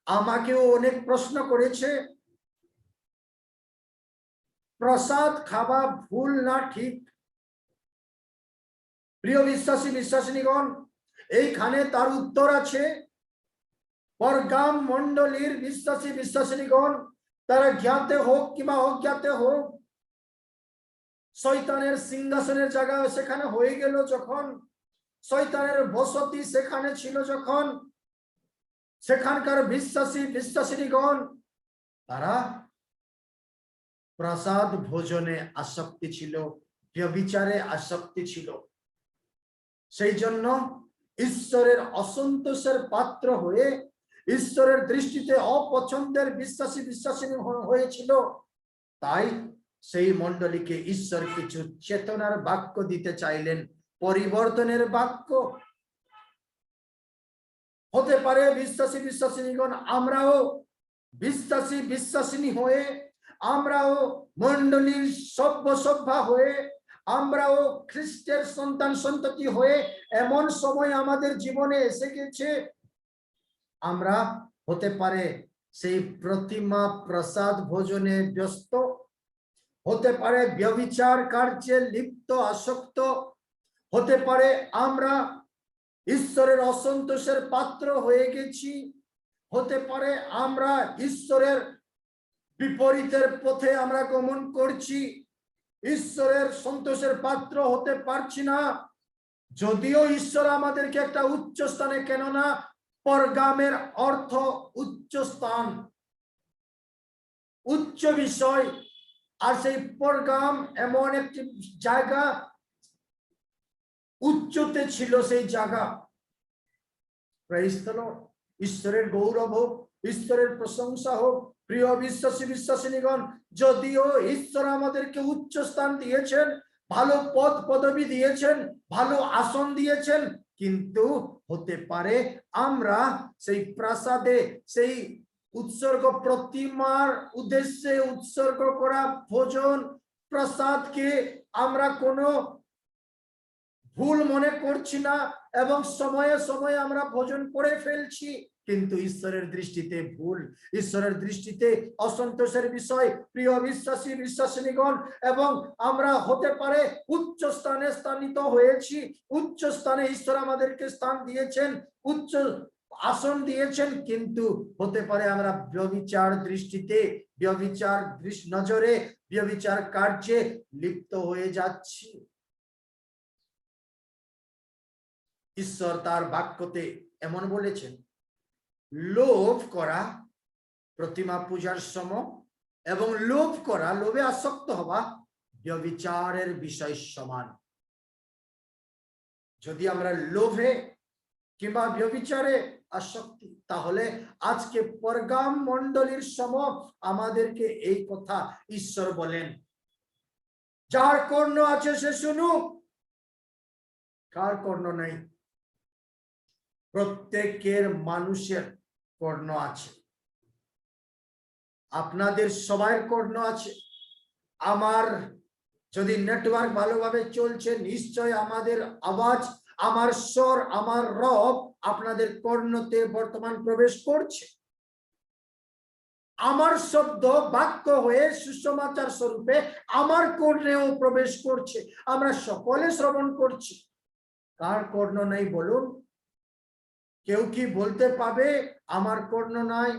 আমাকেও অনেক প্রশ্ন করেছে, প্রসাদ খাওয়া ভুল না ঠিক? প্রিয় বিশ্বাসী বিশ্বাসিনীগণ, এইখানে তার উত্তর আছে। পরগাম মণ্ডলীর বিশ্বাসী বিশ্বাসিনীগণ, তারা জ্ঞাতে হোক কিংবা অজ্ঞাতে হোক, শয়তানের সিংহাসনের জায়গা সেখানে হয়ে গেল যখন, শয়তানের বসতি সেখানে ছিল যখন, সেখানকার বিশ্বাসী বিশ্বাসিনীগণ তারা প্রসাদ ভোজনে আসক্তি ছিল, ব্যভিচারে আসক্তি ছিল। সেই জন্য ঈশ্বরের অসন্তোষের পাত্র হয়ে, ঈশ্বরের দৃষ্টিতে অপছন্দের বিশ্বাসী বিশ্বাসিনী হয়েছিল। তাই সেই মণ্ডলীকে ঈশ্বর কিছু চেতনার বাক্য দিতে চাইলেন, পরিবর্তনের বাক্য। হতে পারে বিশ্বাসী বিশ্বাসিনীগণ, আমরাও বিশ্বাসী বিশ্বাসিনী হয়ে, আমরাও মণ্ডলীর সভ্যা হয়ে, আমরাও খ্রিস্টের সন্তান সন্ততি হয়ে এমন সময় আমাদের জীবনে এসে গেছে, আমরা হতে পারে সেই প্রতিমা প্রসাদ ভোজনে ব্যস্ত, হতে পারে ব্যভিচার কার্যে লিপ্ত আসক্ত, হতে পারে আমরা ঈশ্বরের অসন্তোষের পাত্র হয়ে গেছি, হতে পারে আমরা ঈশ্বরের বিপরীতের পথে আমরা গমন করছি, ঈশ্বরের সন্তোষের পাত্র হতে পারছি না। যদিও ঈশ্বর আমাদেরকে একটা উচ্চ স্থানে, কেননা পরগামের অর্থ উচ্চ স্থান, উচ্চ বিষয়, আর সেই পরগাম এমন একটি জায়গা, উচ্চতে ছিল সেই জায়গা। Praise the Lord. ঈশ্বরের গৌরব হোক, ঈশ্বরের প্রশংসা হোক। প্রিয় বিশ্বাসী বিশ্বাসিনীগণ, যদিও ঈশ্বর আমাদেরকে উচ্চ স্থান দিয়েছেন, ভালো পদ পদবি দিয়েছেন, ভালো আসন দিয়েছেন, কিন্তু হতে পারে আমরা সেই প্রাসাদে, সেই উৎসর্গ প্রতিমার উদ্দেশ্যে উৎসর্গ করা ভোজন প্রসাদকে আমরা কোনো ভুল মনে করছি না, এবং সময়ে সময়ে আমরা ভোজন করে ফেলছি, কিন্তু ঈশ্বরের দৃষ্টিতে ভুল, ঈশ্বরের দৃষ্টিতে অসন্তোষের বিষয়। প্রিয় বিশ্বাসী বিশ্বাসিনীগণ, এবং আমরা হতে পারে উচ্চ স্থানে স্থানিত হয়েছি, উচ্চ স্থানে ঈশ্বর আমাদেরকে স্থান দিয়েছেন, উচ্চ আসন দিয়েছেন, কিন্তু হতে পারে আমরা ব্যভিচার দৃষ্টিতে, ব্যভিচার নজরে, ব্যভিচার কার্যে লিপ্ত হয়ে যাচ্ছি। ঈশ্বর তার বাক্যতে এমন বলেছেন, লোভ করা প্রতিমা পূজার সম, এবং লোভ করা, লোভে আসক্ত হওয়া ব্যভিচারের বিষয় সমান। যদি আমরা লোভে কিংবা ব্যভিচারে আসক্তি, তাহলে আজকে পরগাম মণ্ডলীর সম আমাদেরকে এই কথা ঈশ্বর বলেন, যার কর্ণ আছে সে শুনুক। কার কর্ণ নেই? প্রত্যেকের মানুষের কর্ণ আছে, আপনাদের সবার কর্ণ আছে। আমার যদি নেটওয়ার্ক ভালোভাবে চলছে, নিশ্চয় আমাদের আওয়াজ, আমার স্বর, আমার রব আপনাদের কর্ণতে বর্তমান প্রবেশ করছে। আমার শব্দ বাক্য হয়ে সুসমাচার স্বরূপে আমার কর্ণেও প্রবেশ করছে, আমরা সকলে শ্রবণ করছি। কার কর্ণ নেই বলুন? কেউ কি বলতে পাবে আমার কর্ণ নাই?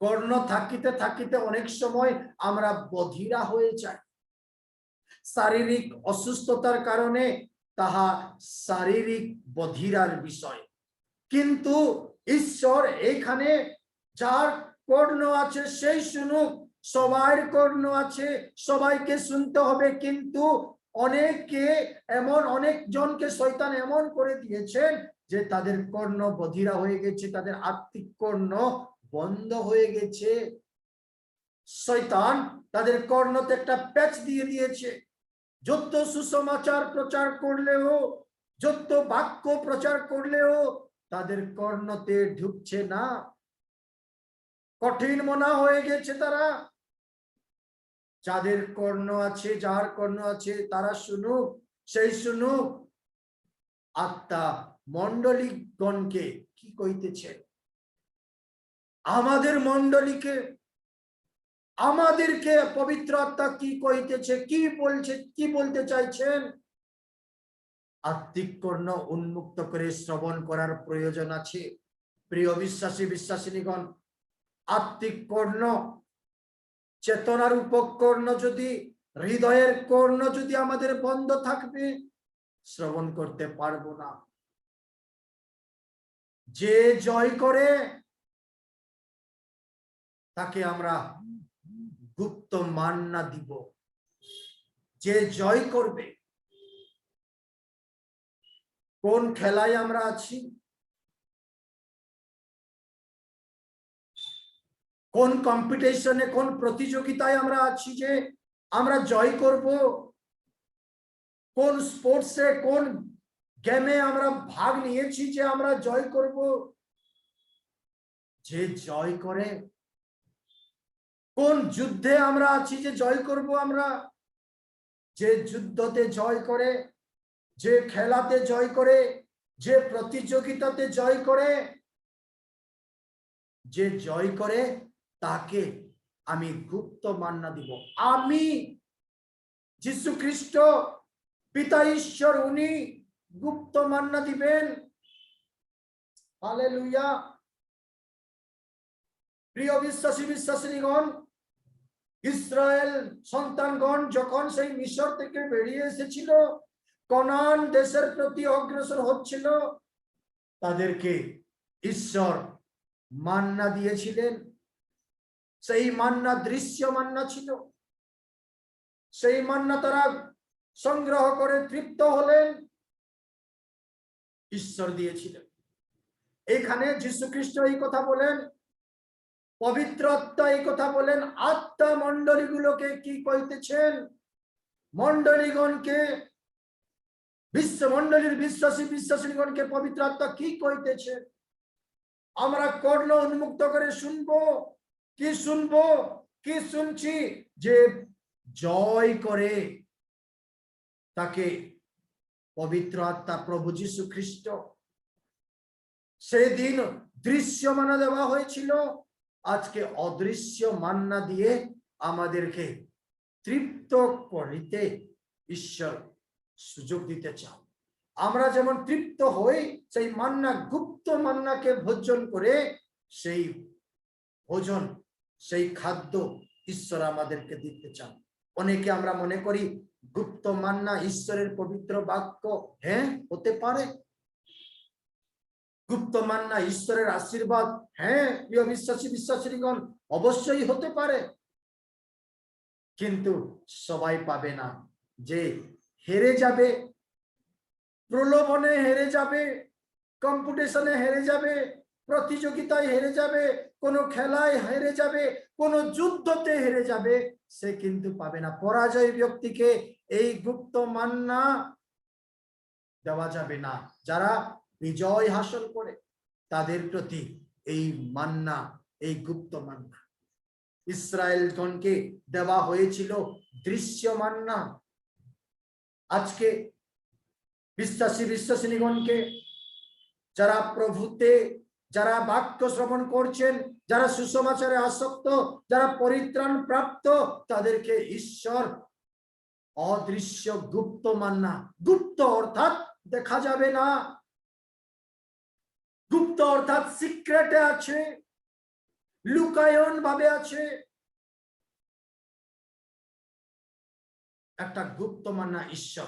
কর্ণ থাকিতে থাকিতে অনেক সময় আমরা বধিরা হয়ে যাই। শারীরিক অসুস্থতার কারণে তাহা শারীরিক বধিরার বিষয়, কিন্তু ঈশ্বর এখানে যার কর্ণ আছে সেই শুনুক। সবার কর্ণ আছে, সবাইকে শুনতে হবে, কিন্তু অনেকে অনেক জনকে শয়তান এমন করে দিয়েছেন যে তাদের কর্ণ বধিরা হয়ে গেছে, তাদের আত্মিক কর্ণ বন্ধ হয়ে গেছে। শয়তান তাদের কর্ণতে একটা প্যাচ দিয়ে দিয়েছে। যত সুসমাচার প্রচার করলেও, যত বাক্য প্রচার করলেও তাদের কর্ণতে ঢুকছে না। কঠিন মনা হয়ে গেছে তারা। যাদের কর্ণ আছে, যার কর্ণ আছে তারা শুনুক, সেই শুনুক। আত্মা মণ্ডলীগণকে কি কইতেছে? আমাদের মণ্ডলীকে, আমাদেরকে পবিত্র আত্মা কি কইতেছে, কি বলছে, কি বলতে চাইছেন? আত্মিক কর্ণ উন্মুক্ত করে শ্রবণ করার প্রয়োজন আছে। প্রিয় বিশ্বাসী বিশ্বাসিনীগণ, আত্মিক কর্ণ, চেতনার উপকর্ণ যদি, হৃদয়ের কর্ণ যদি আমাদের বন্ধ থাকবে, শ্রবণ করতে পারবো না। যে জয় করে তাকে আমরা গুপ্ত মান্না দিব। যে জয় করবে। কোন খেলায় আমরা আছি? কোন কম্পিটিশনে, কোন প্রতিযোগিতায় আমরা আছি যে আমরা জয় করব? কোন স্পোর্টসে, কোন গেমে আমরা ভাগ নিয়েছি যে আমরা জয় করব? যে জয় করে। কোন যুদ্ধে আমরা আছি যে জয় করব আমরা? যে যুদ্ধতে জয় করে, যে খেলাতে জয় করে, যে প্রতিযোগিতাতে জয় করে, যে জয় করে তাকে আমি গুপ্ত মান্না দিব। আমি যীশু খ্রিস্ট, পিতা ঈশ্বর, উনি গুপ্ত মান্না দিবেন। হালেলুয়া। প্রিয় বিশ্বাসী বিশ্বাসিনীগণ, ইসরায়েল সন্তানগণ যখন সেই মিশর থেকে বেরিয়ে এসেছিল, কনান দেশের প্রতি অগ্রসর হচ্ছিল, তাদেরকে ঈশ্বর মান্না দিয়েছিলেন। সেই মান্না দৃশ্য মান্না ছিল। সেই মান্না তারা সংগ্রহ করে তৃপ্ত হলেন। ঈশ্বর দিয়েছিলেন। এখানে যীশু খ্রিস্ট এই কথা বলেন, পবিত্র আত্মা এই কথা বলেন। আত্মা মণ্ডলীগুলোকে কি কইতেছেন? মণ্ডলীগণকে, বিশ্ব মণ্ডলীর বিশ্বাসী বিশ্বাসীগণকে পবিত্র আত্মা কি কইতেছে? আমরা কর্ণ উন্মুক্ত করে শুনবো। কি শুনবো? কি শুনছি? যে জয় করে তাকে পবিত্র আত্মা প্রভু যীশু খ্রিস্ট সেদিন দৃশ্য মান্না দেওয়া হয়েছিল, আজকে অদৃশ্য মান্না দিয়ে আমাদেরকে তৃপ্ত করিতে ঈশ্বর সুযোগ দিতে চান। আমরা যেমন তৃপ্ত হই, সেই মান্না, গুপ্ত মান্নাকে ভোজন করে, সেই ভোজন, সেই খাদ্য ঈশ্বর আমাদেরকে দিতে চান। অনেকে আমরা মনে করি গুপ্ত মান্না ঈশ্বরের পবিত্র বাক্য। হ্যাঁ, হতে পারে। গুপ্ত মান্না ঈশ্বরের আশীর্বাদ। হ্যাঁ, প্রিয় বিশ্বাসী বিশ্বাসীগণ, অবশ্যই হতে পারে। কিন্তু সবাই পাবে না। যে হেরে যাবে, প্রলোভনে হেরে যাবে, কম্পিটিশনে হেরে যাবে, প্রতিযোগিতায় হেরে যাবে, কোনো খেলায় হেরে যাবে, কোনো যুদ্ধতে হেরে যাবে, সে কিন্তু পাবে না। পরাজয় ব্যক্তিকে এই গুপ্ত মান্না দেওয়া যাবে না। যারা বিজয় হাসিল করে তাদের প্রতি এই মান্না, এই গুপ্ত মান্না ইসরায়েলগণকে দেওয়া হয়েছিল দৃশ্য মান্না। আজকে বিশ্বাসী বিশ্বাসিনীগণকে, যারা প্রভুতে, যারা বাক্য শ্রবণ করছেন, যারা সুসমাচারে আসক্ত, যারা পরিত্রাণ প্রাপ্ত, তাদেরকে ঈশ্বর অদৃশ্য গুপ্ত মান্না, গুপ্ত অর্থাৎ দেখা যাবে না, গুপ্ত অর্থাৎ সিক্রেটে আছে, লুকায়ন ভাবে আছে, একটা গুপ্ত মান্না ঈশ্বর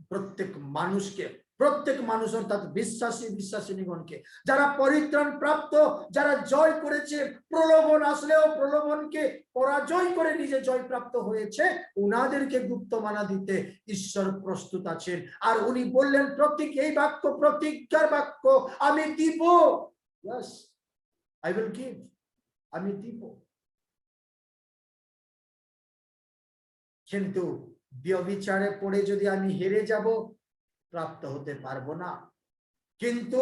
প্রত্যেক মানুষকে প্রত্যেক মানুষ অর্থাৎ বিশ্বাসী বিশ্বাসিনীগণকে, যারা পরিত্রাণ প্রাপ্ত, যারা জয় করেছে, প্রলোভন আসলেও প্রলোভনকে পরাজয় করে নিজে জয় প্রাপ্ত হয়েছে, উনাদেরকে গুপ্ত মানা দিতে ঈশ্বর প্রস্তুত আছেন। আর উনি বললেন প্রতীক, এই বাক্য প্রতিজ্ঞার বাক্য, আমি দিব, yes I will give, আমি দিব। কিন্তু ব্যভিচারে পড়ে যদি আমি হেরে যাব, প্রাপ্ত হতে পারবো না। কিন্তু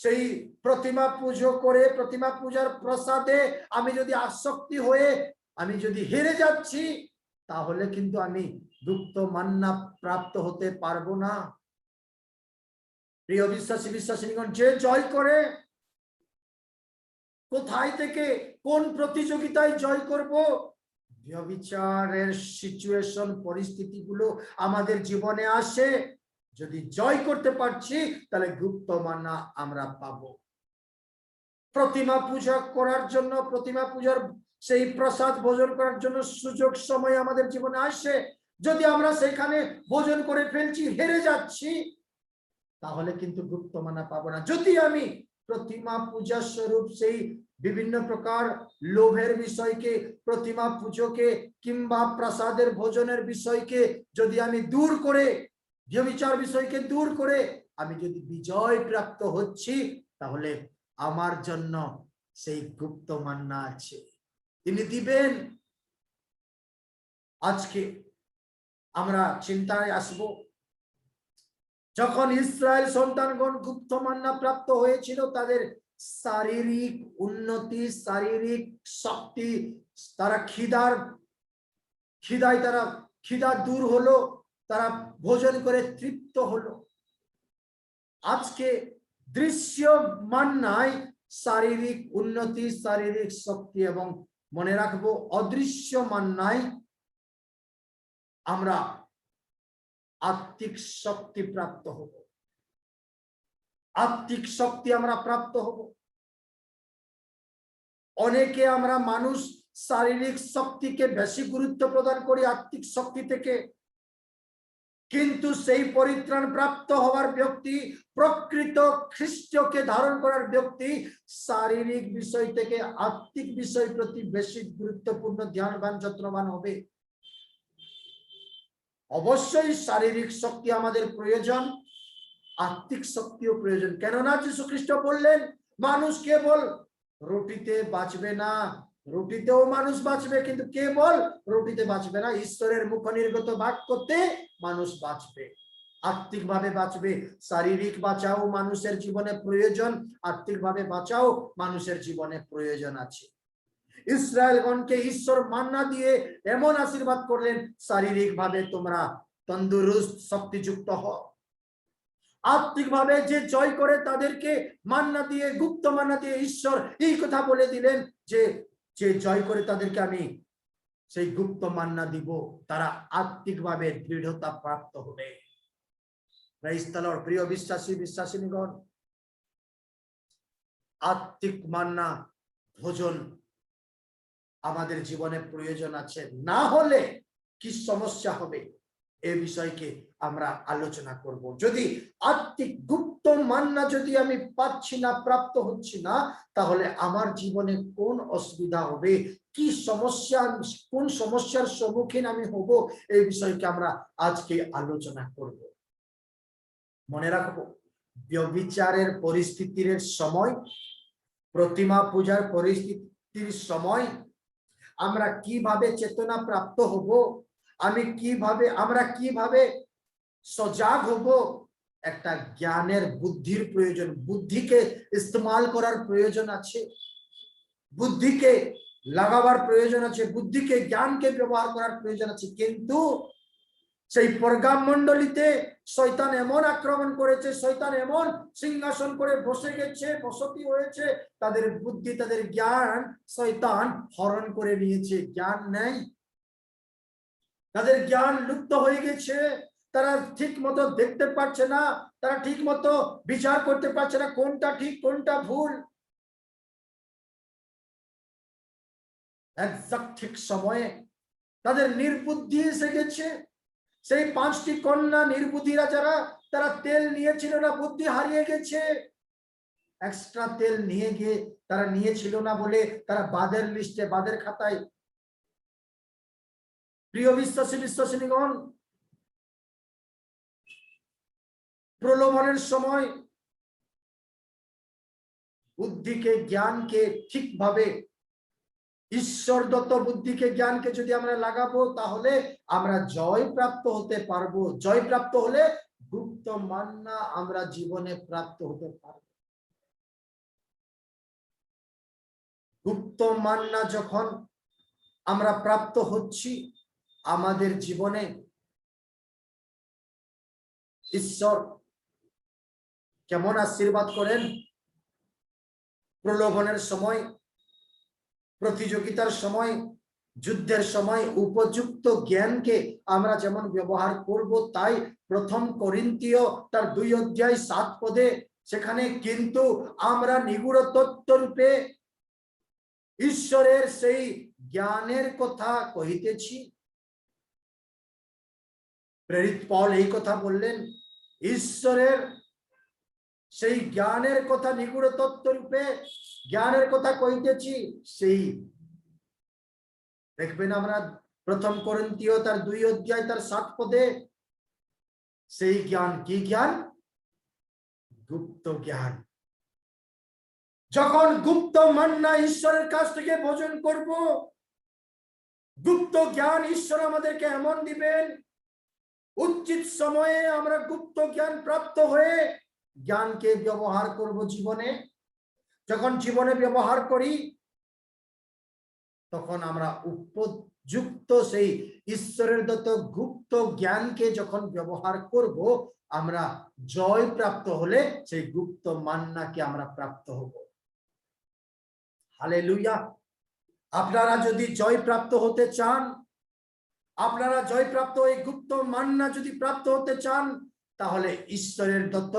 সেই প্রতিমা পুজো করে, প্রতিমা পূজার প্রসাদে আমি যদি আসক্তি হয়ে আমি যদি হেরে যাচ্ছি, তাহলে কিন্তু আমি গুপ্ত মান্না প্রাপ্ত হতে পারবো না। প্রিয় বিশ্বাসী বিশ্বাসিনীগণ, যে জয় করে, কোথায় থেকে কোন প্রতিযোগিতায় জয় করব? ব্যভিচারের সিচুয়েশন, পরিস্থিতিগুলো আমাদের জীবনে আসে, যদি জয় করতে পারছি তাহলে গুপ্ত মান্না আমরা পাবো। প্রতিমা পূজা করার জন্য, প্রতিমা পূজার সেই প্রসাদ ভোজন করার জন্য সুযোগ সময় আমাদের জীবনে আসে, যদি আমরা সেখানে ভোজন করে ফেলছি, হেরে যাচ্ছি, তাহলে কিন্তু গুপ্ত মান্না পাবো না। যদি আমি প্রতিমা পূজা স্বরূপ সেই বিভিন্ন প্রকার লোভের বিষয়কে, প্রতিমা পুজোকে কিংবা প্রসাদের ভোজনের বিষয়কে যদি আমি দূর করে, ব্যভিচার বিষয়কে দূর করে আমি যদি বিজয় প্রাপ্ত হচ্ছি, তাহলে আমার জন্য সেই গুপ্ত মান্না আছে, তিনি দিবেন। আজকে আমরা চিন্তায় আসবো, যখন ইসরায়েল সন্তানগণ গুপ্ত মান্না প্রাপ্ত হয়েছিল, তাদের শারীরিক উন্নতি, শারীরিক শক্তি, তারা খিদায় তারা খিদা দূর হলো, তারা ভোজন করে তৃপ্ত হলো। আজকে দৃশ্য মান্নায় শারীরিক উন্নতি, শারীরিক শক্তি, এবং মনে রাখবো অদৃশ্য মান্নায় আমরা আত্মিক শক্তি প্রাপ্ত হব, আত্মিক শক্তি আমরা প্রাপ্ত হব। অনেকে আমরা মানুষ শারীরিক শক্তিকে বেশি গুরুত্ব প্রদান করি আত্মিক শক্তি থেকে, কিন্তু সেই পরিত্রাণ প্রাপ্ত হওয়ার ব্যক্তি, প্রকৃত খ্রিস্টকে ধারণ করার ব্যক্তি শারীরিক বিষয় থেকে আত্মিক বিষয় প্রতি বেশি গুরুত্বপূর্ণ ধ্যানবান, যত্নবান হবে। অবশ্যই শারীরিক শক্তি আমাদের প্রয়োজন, আত্মিক শক্তিও প্রয়োজন। কেননা যীশু খ্রিস্ট বললেন, মানুষ কেবল রুটিতে বাঁচবে না, রুটিতেও মানুষ বাঁচবে, কিন্তু কেবল রুটিতে বাঁচবে না, ঈশ্বরের মুখ নির্গত বাক্যতে মানুষ বাঁচবে, আত্মিক ভাবে বাঁচবে। শারীরিক বাঁচাও মানুষের জীবনে প্রয়োজন, আত্মিক ভাবে বাঁচাও মানুষের জীবনে প্রয়োজন আছে। ইসরায়েলগণকে ঈশ্বর মান্না দিয়ে এমন আশীর্বাদ করলেন, শারীরিক ভাবে তোমরা তন্দুরুস্ত, শক্তিযুক্ত হও। আত্মিক ভাবে যে জয় করে তাদেরকে মান্না দিয়ে, গুপ্ত মান্না দিয়ে ঈশ্বর এই কথা বলে দিলেন যে যে জয় করে তাদেরকে আমি সেই গুপ্ত মান্না দিব, তারা আত্মিক ভাবে দৃঢ়তা প্রাপ্ত হবে। Prize the Lord. প্রিয় বিশ্বাসী বিশ্বাসিনীগণ, আত্মিক মান্না ভোজন আমাদের জীবনে প্রয়োজন আছে, না হলে কি সমস্যা হবে এই বিষয়কে আমরা আলোচনা করব। যদি আত্মিক গুপ্ত মান্না যদি আমি পাচ্ছি না, প্রাপ্ত হচ্ছি না, তাহলে আমার জীবনে কোন অসুবিধা হবে, কি সমস্যা, কোন সমস্যার সম্মুখীন আমি হব, এই বিষয়কে আমরা আজকে আলোচনা করব। মনে রাখবো, ব্যভিচারের পরিস্থিতির সময়, প্রতিমা পূজার পরিস্থিতির সময় আমরা কিভাবে চেতনা প্রাপ্ত হব, আমরা কিভাবে সজাগ হব, একটা জ্ঞানের, বুদ্ধির প্রয়োজন, বুদ্ধিকে ইস্তেমাল করার প্রয়োজন আছে, বুদ্ধিকে লাগাবার প্রয়োজন আছে, বুদ্ধিকে, জ্ঞানকে ব্যবহার করার প্রয়োজন আছে। কিন্তু সেই পরগাম মণ্ডলীতে শয়তান এমন আক্রমণ করেছে, শয়তান এমন সিংহাসন করে বসে গেছে, বসতি হয়েছে, তাদের বুদ্ধি, তাদের জ্ঞান শয়তান হরণ করে নিয়েছে। জ্ঞান নেই, তাদের জ্ঞান লুপ্ত হয়ে গেছে, তারা ঠিক মতো দেখতে পাচ্ছে না, তারা ঠিক মতো বিচার করতে পারছে না, কোনটা ঠিক কোনটা ভুল। একদম ঠিক সময়ে তাদের নির্বুদ্ধি এসে গেছে। সেই 5টি কন্যা নির্বুদ্ধিরা যারা, তারা তেল নিয়েছিল না, বুদ্ধি হারিয়ে গেছে। এক্সট্রা তেল নিয়ে গিয়ে তারা নিয়েছিল না বলে তারা বাদের লিস্টে, বাদের খাতায়। প্রিয় বিশ্বাসী বিশ্বাসিনীগণ, প্রলোভনের সময় বুদ্ধিকে, জ্ঞানকে ঠিকভাবে, ঈশ্বরদত্ত বুদ্ধিকে, জ্ঞানকে যদি আমরা লাগাবো, তাহলে আমরা জয় প্রাপ্ত হতে পারবো। জয় প্রাপ্ত হলে গুপ্ত মান্না আমরা জীবনে প্রাপ্ত হতে পারবো। গুপ্ত মান্না যখন আমরা প্রাপ্ত হচ্ছি, আমাদের জীবনে ঈশ্বর কেমন আশীর্বাদ করেন। প্রলোভনের সময়, প্রতিযোগিতার সময়, যুদ্ধের সময় উপযুক্ত জ্ঞানকে আমরা যেমন ব্যবহার করব, তাই প্রথম করিন্থীয় তার 2:7 সেখানে কিন্তু আমরা নিগুড় তত্ত্ব রূপে ঈশ্বরের সেই জ্ঞানের কথা কহিতেছি। প্রেরিত পৌল এই কথা বললেন, ঈশ্বরের সেই জ্ঞানের কথা, নিগুড় তত্ত্ব রূপে জ্ঞানের কথা কহিতেছি। সেই দেখবেন আমরা প্রথম করিন্থীয় তার 2:7 সেই জ্ঞান কি জ্ঞান? গুপ্ত জ্ঞান। যখন গুপ্ত মান্না ঈশ্বরের কাছ থেকে ভোজন করব, গুপ্ত জ্ঞান ঈশ্বর আমাদেরকে এমন দিবেন, উচিত সময়ে আমরা গুপ্ত জ্ঞান প্রাপ্ত হয়ে জ্ঞানকে ব্যবহার করব জীবনে। যখন জীবনে ব্যবহার করি, তখন আমরা উপযুক্ত সেই ঈশ্বরের দত্ত গুপ্ত জ্ঞানকে যখন ব্যবহার করব, আমরা জয় প্রাপ্ত হলে সেই গুপ্ত মান্নাকে আমরা প্রাপ্ত হব। হালেলুয়া। আপনারা যদি জয় প্রাপ্ত হতে চান, আপনারা জয় প্রাপ্ত এই গুপ্ত মান্না যদি প্রাপ্ত হতে চান, তাহলে ঈশ্বরের দত্ত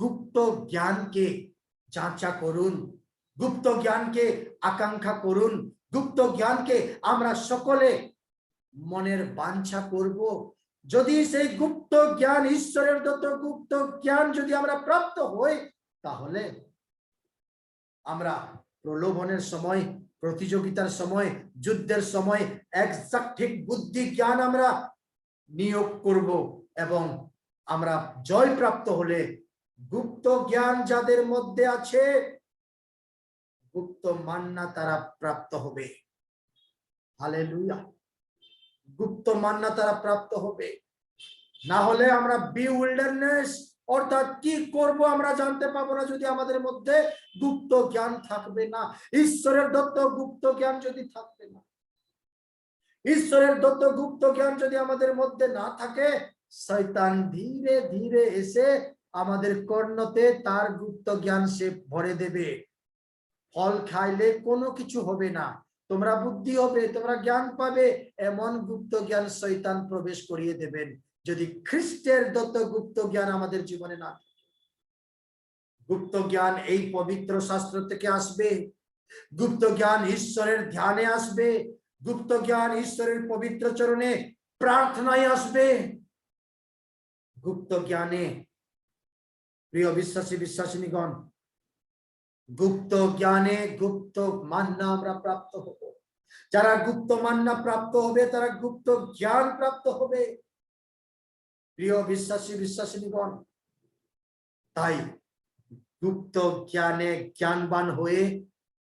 গুপ্ত জ্ঞানকে যাচা করুন, গুপ্ত জ্ঞানকে আকাঙ্ক্ষা করুন, গুপ্ত জ্ঞানকে আমরা সকলে মনের বাঞ্ছা করব। যদি সেই গুপ্ত জ্ঞান, ঈশ্বরের দত্ত গুপ্ত জ্ঞান যদি আমরা প্রাপ্ত হই, তাহলে আমরা প্রলোভনের সময়, প্রতিযোগিতার সময়, যুদ্ধের সময় একজাক্ট ঠিক বুদ্ধি জ্ঞান আমরা নিয়োগ করব, এবং আমরা জয় প্রাপ্ত হলে গুপ্ত জ্ঞান যাদের মধ্যে আছে, গুপ্ত মান্না তারা প্রাপ্ত হবে। হালেলুয়া। গুপ্ত মান্না তারা প্রাপ্ত হবে। না হলে আমরা বিউইল্ডারনেস, অর্থাৎ কি করব আমরা জানতে পাবো না যদি আমাদের মধ্যে গুপ্ত জ্ঞান থাকবে না। ঈশ্বরের দত্ত গুপ্ত জ্ঞান যদি থাকবে না, ঈশ্বরের দত্ত গুপ্ত জ্ঞান যদি আমাদের মধ্যে না থাকে, শয়তান ধীরে ধীরে এসে আমাদের কর্ণতে তার গুপ্ত জ্ঞান সে ভরে দেবে। ফল খাইলে কোনো কিছু হবে না, তোমরা বুদ্ধি হবে, তোমরা জ্ঞান পাবে, এমন গুপ্ত জ্ঞান শয়তান প্রবেশ করিয়ে দেবেন যদি খ্রিস্টের দত্ত গুপ্ত জ্ঞান আমাদের জীবনে না থাকে। গুপ্ত জ্ঞান এই পবিত্র শাস্ত্র থেকে আসবে, গুপ্ত জ্ঞান ঈশ্বরের ধ্যানে আসবে, গুপ্ত জ্ঞান ঈশ্বরের পবিত্র চরণে প্রার্থনায় আসবে। গুপ্ত জ্ঞানে, প্রিয় বিশ্বাসী বিশ্বাসিনীগণ, গুপ্ত জ্ঞানে গুপ্ত মান্না আমরা প্রাপ্ত হব। যারা গুপ্ত মান্না প্রাপ্ত হবে, তারা গুপ্ত জ্ঞান প্রাপ্ত হবে। প্রিয় বিশ্বাসী বিশ্বাসিনীগণ, তাই গুপ্ত জ্ঞানে জ্ঞানবান হয়ে,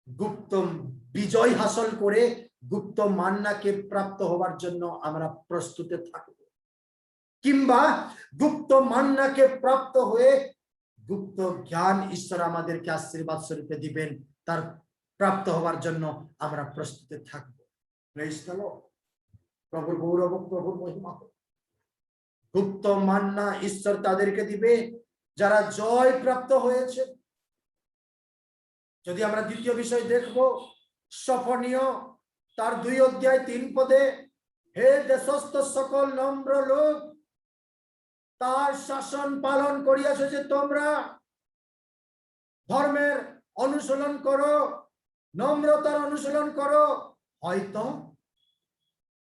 গুপ্ত বিজয় হাসল করে, গুপ্ত মান্নাকে প্রাপ্ত হবার জন্য আমরা প্রস্তুতে থাকব। কিংবা গুপ্ত মান্নাকে প্রাপ্ত হয়ে গুপ্ত জ্ঞান ঈশ্বর আমাদেরকে আশীর্বাদ স্বরূপে দিবেন, তার প্রাপ্ত হবার জন্য আমরা প্রস্তুতে থাকবো। Praise the Lord. প্রভুর গৌরব, প্রভুর মহিমা হোক। গুপ্ত মান্না ঈশ্বর তাদেরকে দিবে যারা জয় প্রাপ্ত হয়েছে। যদি আমরা দ্বিতীয় বিষয় দেখবো, সফনীয় তার 2:3 হে দেশস্থ সকল নম্র লোক, তার শাসন পালন করিয়াছ যে তোমরা ধর্মের অনুশীলন করো, নম্রতার অনুশীলন করো, হয়তো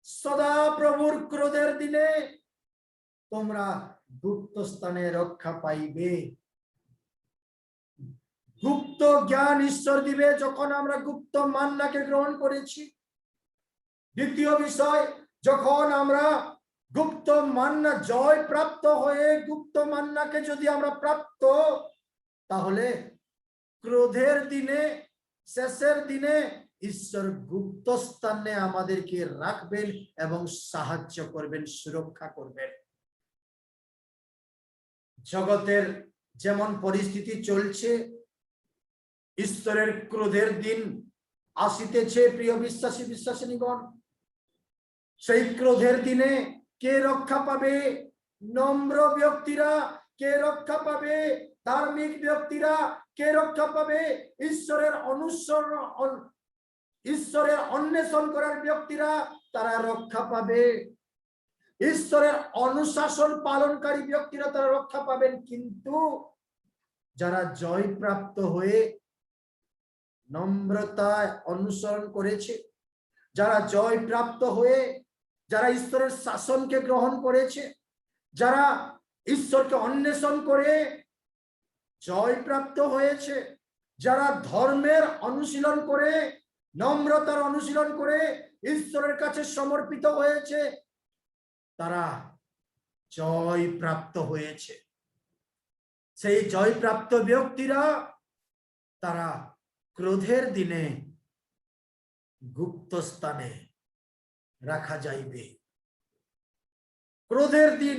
সদা প্রভুর ক্রোধের দিনে তোমরা গুপ্ত স্থানে রক্ষা পাইবে। গুপ্ত জ্ঞান ঈশ্বর দিবে যখন আমরা গুপ্ত মান্নাকে গ্রহণ করেছি। দ্বিতীয় বিষয়, যখন আমরা গুপ্ত মান্না জয় প্রাপ্ত হয়ে গুপ্ত মান্নাকে যদি আমরা প্রাপ্ত, তাহলে ক্রোধের দিনে, শেষের দিনে ঈশ্বর গুপ্ত স্থানে আমাদেরকে রাখবেন এবং সাহায্য করবেন, সুরক্ষা করবেন। জগতের যেমন পরিস্থিতি চলছে, ঈশ্বরের ক্রোধের দিন আসিতেছে প্রিয় বিশ্বাসী বিশ্বাসিনীগণ। সেই ক্রোধের দিনে কে রক্ষা পাবে? নম্র ব্যক্তিরা। কে রক্ষা পাবে? ধার্মিক ব্যক্তিরা। কে রক্ষা পাবে? ঈশ্বরের অনুসরণ, ঈশ্বরের অন্বেষণ করার ব্যক্তিরা, তারা রক্ষা পাবে। ঈশ্বরের অনুশাসন পালনকারী ব্যক্তিরা তারা রক্ষা পাবেন। কিন্তু যারা জয় প্রাপ্ত হয়ে নম্রতায় অনুসরণ করেছে, যারা জয় প্রাপ্ত হয়ে, যারা ঈশ্বরের শাসনকে গ্রহণ করেছে, যারা ঈশ্বরকে অন্বেষণ করে জয় প্রাপ্ত হয়েছে, যারা ধর্মের অনুশীলন করে, নম্রতার অনুশীলন করে ঈশ্বরের কাছে সমর্পিত হয়েছে, তারা জয় প্রাপ্ত হয়েছে। সেই জয় প্রাপ্ত ব্যক্তিরা তারা ক্রোধের দিনে গুপ্ত স্থানে রাখা যাইবে। ক্রোধের দিন,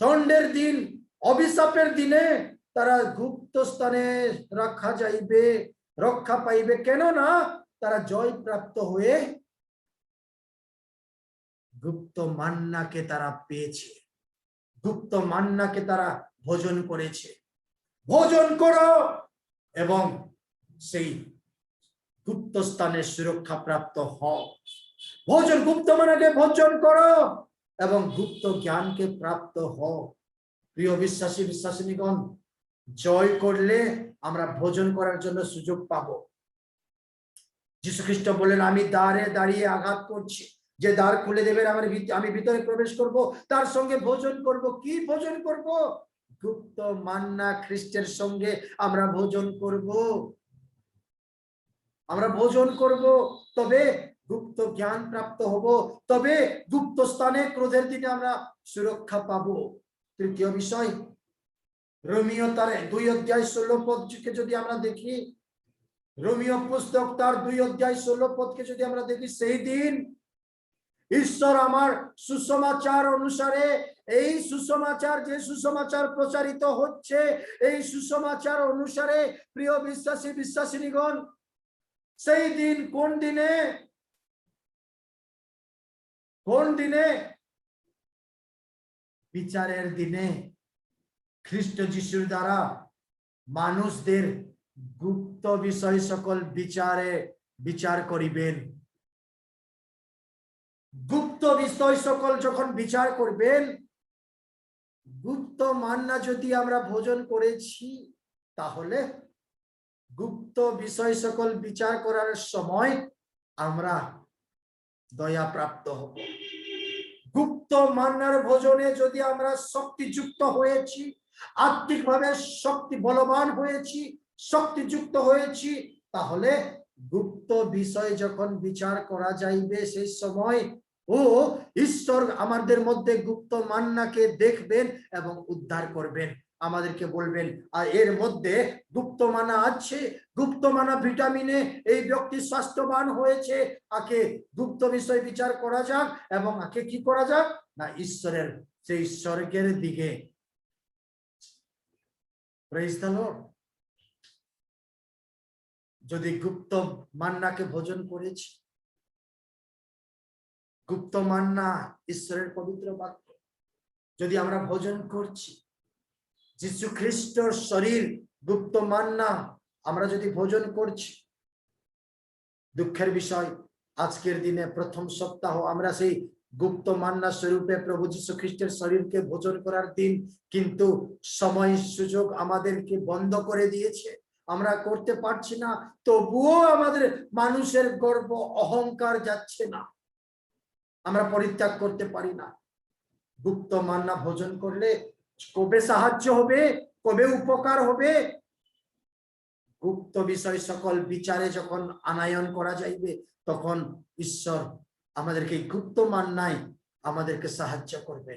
দণ্ডের দিন, অভিশাপের দিনে তারা গুপ্ত স্থানে রাখা যাইবে, রক্ষা পাইবে। কেননা তারা জয় প্রাপ্ত হয়ে গুপ্ত মান্নাকে তারা পেয়েছে, গুপ্ত মান্নাকে তারা ভোজন করেছে। ভোজন করো এবং সেই গুপ্ত স্থানে সুরক্ষা প্রাপ্ত হও। ভোজন, গুপ্ত মান্নাকে ভোজন করো এবং গুপ্ত জ্ঞানকে প্রাপ্ত হও। প্রিয় বিশ্বাসী বিশ্বাসিনীগণ, জয় করলে আমরা ভোজন করার জন্য সুযোগ পাবো। যীশু খ্রিস্ট বললেন, আমি দ্বারে দাঁড়িয়ে আঘাত করছি, যে দ্বার খুলে দেবেন আমি ভিতরে প্রবেশ করব, তার সঙ্গে ভোজন করব। কি ভোজন করব? গুপ্ত মান্না খ্রিস্টের সঙ্গে আমরা ভোজন করব। আমরা ভোজন করব, তবে গুপ্ত জ্ঞান প্রাপ্ত হব, তবে গুপ্ত স্থানে ক্রোধের দিনে আমরা সুরক্ষা পাবো। তৃতীয় বিষয়, রোমিও তার 2:16 যদি আমরা দেখি, রোমিও পুস্তক তার 2:16 যদি আমরা দেখি, সেই দিন ঈশ্বর আমার সুসমাচার অনুসারে, এই সুসমাচার, যে সুসমাচার প্রচারিত হচ্ছে, এই সুসমাচার অনুসারে প্রিয় বিশ্বাসী বিশ্বাসিনীগণ, সেই দিন কোন দিনে? কোন দিনে? বিচারের দিনে খ্রিস্ট যিশুর দ্বারা মানুষদের গুপ্ত বিষয় সকল বিচার করিবেন। গুপ্ত বিষয় সকল যখন বিচার করবেন, গুপ্ত মান্না যদি আমরা ভোজন করেছি, তাহলে গুপ্ত বিষয় সকল বিচার করার সময় আমরা দয়া প্রাপ্ত হব। গুপ্ত মান্নার ভোজনে যদি আমরা শক্তিযুক্ত হয়েছি, আত্মিকভাবে বলবান হয়েছি, শক্তিযুক্ত হয়েছি, তাহলে গুপ্ত বিষয় যখন বিচার করা যাইবে, সেই সময় ঈশ্বর আমাদের মধ্যে গুপ্ত মান্নাকে দেখবেন এবং উদ্ধার করবেন, আমাদেরকে বলবেন, আর এর মধ্যে গুপ্ত মানা আছে, গুপ্ত মানা ভিটামিনে এই ব্যক্তি স্বাস্থ্যবান হয়েছে, আকে গুপ্ত বিষয় বিচার করা যাক এবং আকে কি করা যাক না, ঈশ্বরের সেই স্বর্গের দিকে। Praise the Lord. যদি গুপ্ত মান্নাকে ভোজন করেছি, গুপ্ত মান্না ঈশ্বরের পবিত্র বাক্য যদি আমরা ভোজন করছি, যীশু খ্রিস্টর শরীর গুপ্ত মান্না আমরা যদি ভোজন করছি, দুঃখের বিষয় আজকের দিনে প্রথম সপ্তাহ আমরা সেই গুপ্ত মান্না স্বরূপে প্রভু যীশু খ্রিস্টের শরীরকে ভোজন করার দিন, কিন্তু সময় সুযোগ আমাদেরকে বন্ধ করে দিয়েছে, আমরা করতে পারছি না। তবুও আমাদের মানুষের গর্ব অহংকার যাচ্ছে না, আমরা পরিত্যাগ করতে পারি না। গুপ্ত মান্না ভোজন করলে কবে সাহায্য হবে, কবে উপকার হবে? গুপ্ত বিষয় সকল বিচারে যখন আনায়ন করা যাইবে, তখন ঈশ্বর আমাদেরকে গুপ্ত মান্নায় আমাদেরকে সাহায্য করবে।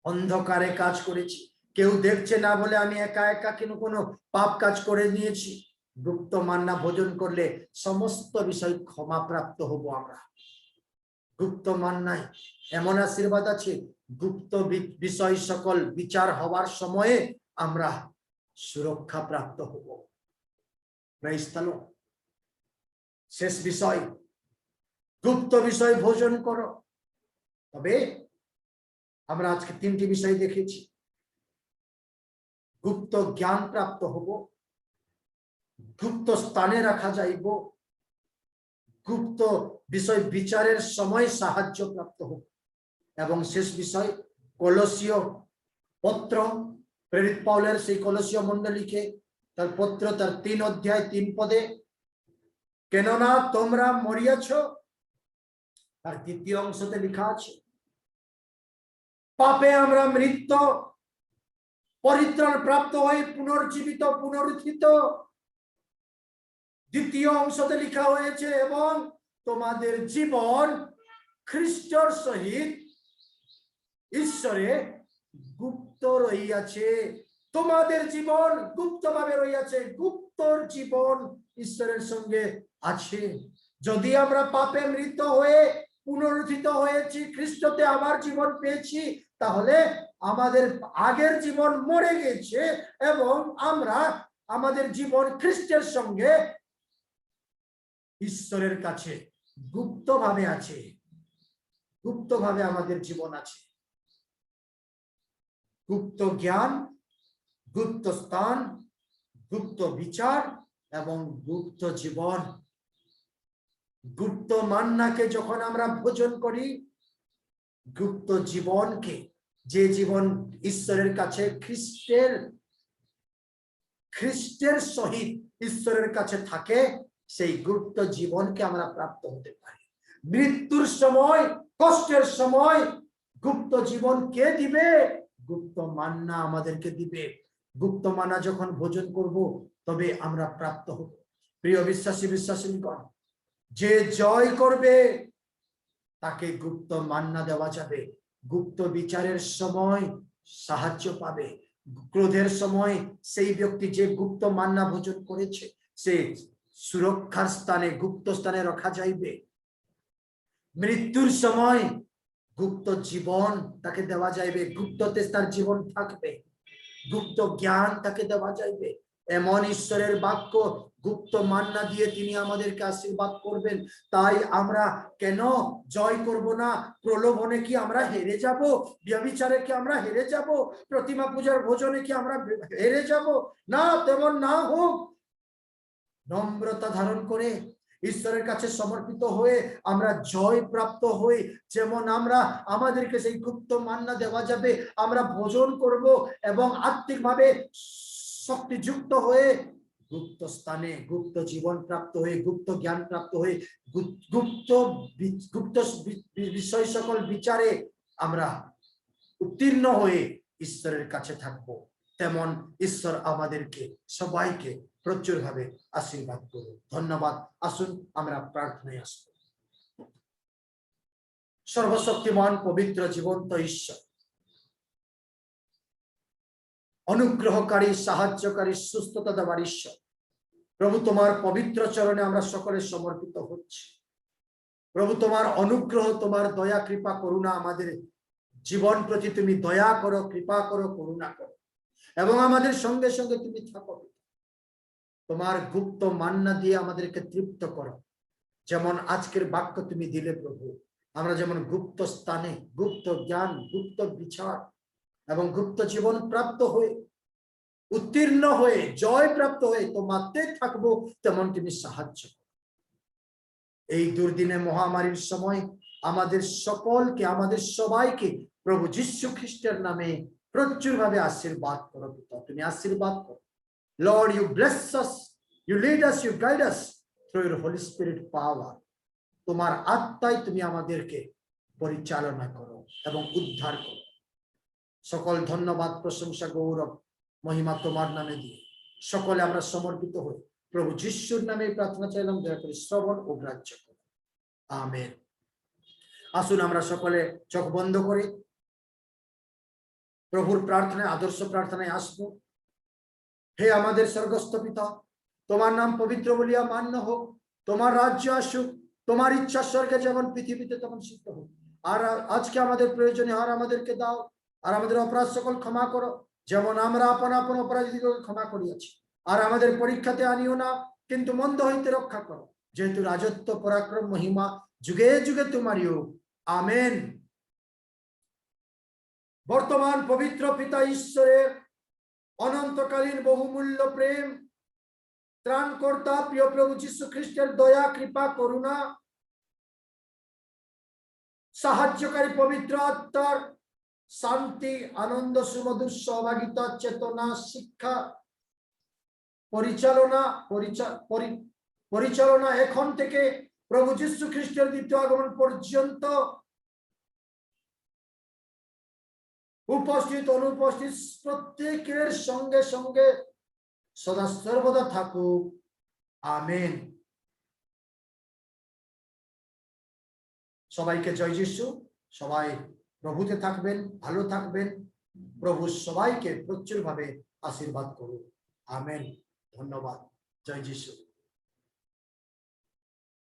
অন্ধকারে কাজ করেছি, কেউ দেখছে না বলে আমি একা একা কোনো পাপ কাজ করে নিয়েছি, গুপ্ত মান্না ভোজন করলে সমস্ত বিষয় ক্ষমাপ্রাপ্ত হব আমরা। গুপ্ত মান্নায় এমন আশীর্বাদ আছে, গুপ্ত বিষয় সকল বিচার হওয়ার সময়ে আমরা সুরক্ষা প্রাপ্ত হব। শেষ বিষয়, গুপ্ত বিষয় ভোজন করো। তবে আমরা আজকে তিনটি বিষয় দেখেছি। গুপ্ত জ্ঞান প্রাপ্ত হব, গুপ্ত স্থানে রাখা যাইব, গুপ্ত বিষয় বিচারের সময় সাহায্য প্রাপ্ত হব। এবং শেষ বিষয়, কলসীয় পত্র, প্রেরিত পাউলের সেই কলসীয় মণ্ডলীকে তার পত্র, তার 3 অধ্যায় 3 পদে, কেননা তোমরা মরিয়াছ, তার 2য় অংশতে লেখা আছে, পাপে আমরা মৃত্যু, পরিত্রাণ প্রাপ্ত হয়ে পুনর্জীবিত, পুনরুত্থিত। 2য় অংশতে লেখা হয়েছে, এবং তোমাদের জীবন খ্রিস্টর সহিত ঈশ্বরে গুপ্ত রইয়াছে। তোমাদের জীবন গুপ্ত ভাবে রইয়াছে, গুপ্তর জীবন ঈশ্বরের সঙ্গে আছে। যদি আমরা পাপে মৃত হয়ে পুনরুত্থিত হয়েছি, খ্রিস্টতে আমার জীবন পেয়েছি, তাহলে আমাদের আগের জীবন মরে গেছে এবং আমরা আমাদের জীবন খ্রিস্টের সঙ্গে ঈশ্বরের কাছে গুপ্ত ভাবে আছে। গুপ্ত ভাবে আমাদের জীবন আছে। গুপ্ত জ্ঞান, গুপ্ত স্থান, গুপ্ত বিচার এবং গুপ্ত জীবন। গুপ্ত মান্নাকে যখন আমরা ভোজন করি, গুপ্ত জীবনকে, যে জীবন ঈশ্বরের কাছে খ্রিস্টের সহিত ঈশ্বরের কাছে থাকে, সেই গুপ্ত জীবনকে আমরা প্রাপ্ত হতে পারি। মৃত্যুর সময়, কষ্টের সময় গুপ্ত জীবন কে দিবে? গুপ্ত মান্না আমাদেরকে দিবে। গুপ্ত মান্না যখন ভোজন করব, তবে আমরা প্রাপ্ত হব। প্রিয় বিশ্বাসী বিশ্বাসীগণ, যে জয় করবে তাকে গুপ্ত মান্না দেওয়া যাবে। গুপ্ত বিচারের সময় সাহায্য পাবে। ক্রোধের সময় সেই ব্যক্তি যে গুপ্ত মান্না ভোজন করেছে, সে সুরক্ষার স্থানে, গুপ্ত স্থানে রাখা যাইবে। মৃত্যুর সময় গুপ্ত জীবন তাকে দেওয়া যাইবে, গুপ্ততে তার জীবন থাকবে। গুপ্ত জ্ঞান তাকে দেওয়া যাইবে। এমন ঈশ্বরের বাক্য, গুপ্ত মান্না দিয়ে তিনি আমাদেরকে আশীর্বাদ করবেন। তাই আমরা কেন জয় করব না? প্রলোভনে কি আমরা হেরে যাব? ব্যভিচারে কি আমরা হেরে যাব? প্রতিমা পূজার ভোজনে কি আমরা হেরে যাব? না, তেমন না হোক। নম্রতা ধারণ করে ঈশ্বরের কাছে সমর্পিত হয়ে আমরা জয় প্রাপ্ত হই। যেমন আমরা আমাদেরকে সেই গুপ্ত মান্না দেওয়া যাবে, আমরা ভোজন করব এবং আত্মিকভাবে শক্তিযুক্ত হয়ে গুপ্ত স্থানে গুপ্ত জীবন প্রাপ্ত হয়ে, গুপ্ত জ্ঞান প্রাপ্ত হয়ে, গুপ্ত বিষয় সকল বিচারে আমরা উত্তীর্ণ হয়ে ঈশ্বরের কাছে থাকবো। তেমন ঈশ্বর আমাদেরকে সবাইকে প্রচুর ভাবে আশীর্বাদ করুন। ধন্যবাদ। আসুন আমরা প্রার্থনায় আসব। সর্বশক্তিমান পবিত্র জীবন্ত ঈশ্বর, অনুগ্রহকারী, সাহায্যকারী, সুস্থতা দেওয়ার ঈশ্বর, প্রভু তোমার পবিত্র চরণে আমরা সকলে সমর্পিত হচ্ছি। প্রভু তোমার অনুগ্রহ, তোমার দয়া, কৃপা, করুণা আমাদের জীবন প্রতি তুমি দয়া করো, কৃপা করো, করুণা করো এবং আমাদের সঙ্গে সঙ্গে তুমি থাকো। তোমার গুপ্ত মান্না দিয়ে আমাদেরকে তৃপ্ত করো। যেমন আজকের বাক্য তুমি দিলে প্রভু, আমরা যেমন গুপ্ত স্থানে, গুপ্ত জ্ঞান, গুপ্ত বিচার এবং গুপ্ত জীবন প্রাপ্ত হয়ে, উত্তীর্ণ হয়ে, জয় প্রাপ্ত হয়ে তোমাতে থাকবো, তেমন তুমি সাহায্য করো। এই দুর্দিনে মহামারীর সময় আমাদের সকলকে, আমাদের সবাইকে প্রভু যীশু খ্রিস্টের নামে প্রচুর ভাবে আশীর্বাদ করো। তুমি আশীর্বাদ করো। Lord, you bless us, you lead us, you guide us through your Holy Spirit power. তোমার আত্মায় তুমি আমাদেরকে পরিচালনা করো এবং উদ্ধার করো। সকল ধন্যবাদ প্রশংসা গৌরব মহিমা তোমার নামে দিয়ে সকলে আমরা সমর্পিত হই প্রভু যিশুর নামে প্রার্থনা চাইলাম, দয়া করে শ্রবণ ও গ্রাহ্য করুন। আমেন। আসুন আমরা সকলে চোখ বন্ধ করে প্রভুর প্রার্থনায়, আদর্শ প্রার্থনায় আসবো। হে আমাদের স্বর্গস্থ পিতা, তোমার নাম পবিত্র বলিয়া মান্য হোক, তোমার রাজ্য আসুক, তোমার ইচ্ছা স্বর্গে যেমন পৃথিবীতে তেমন সিদ্ধ হোক। আর আজকে আমাদের প্রয়োজনে আর আমাদেরকে দাও, আর আমাদের অপরাধ সকল ক্ষমা করো, যেমন আমরা আপন আপন অপরাধীদেরকে ক্ষমা করিয়াছি। আর আমাদের পরীক্ষাতে আনিও না, কিন্তু মন্দ হইতে রক্ষা করো, যেহেতু রাজত্ব পরাক্রম মহিমা যুগে যুগে তোমারই হোক। আমেন। বর্তমান পবিত্র পিতা ঈশ্বরের অনন্তকালীন বহুমূল্য প্রেম, ত্রাণকর্তা প্রিয় প্রভু যীশু খ্রিস্টের দয়া কৃপা করুণা, সাহায্যকারী পবিত্র আত্মার শান্তি আনন্দ সুমধুর সহভাগিতা চেতনা শিক্ষা পরিচালনা এখন থেকে প্রভু যীশু খ্রিস্টের দ্বিতীয় আগমন পর্যন্ত উপস্থিত অনুপস্থিত প্রত্যেকের সঙ্গে সঙ্গে সদা সর্বদা থাকুক। আমেন। সবাইকে জয় যিশু। সবাই প্রভুতে থাকবেন, ভালো থাকবেন। প্রভু সবাইকে প্রচুরভাবে আশীর্বাদ করুন। আমেন। ধন্যবাদ। জয় যিশু।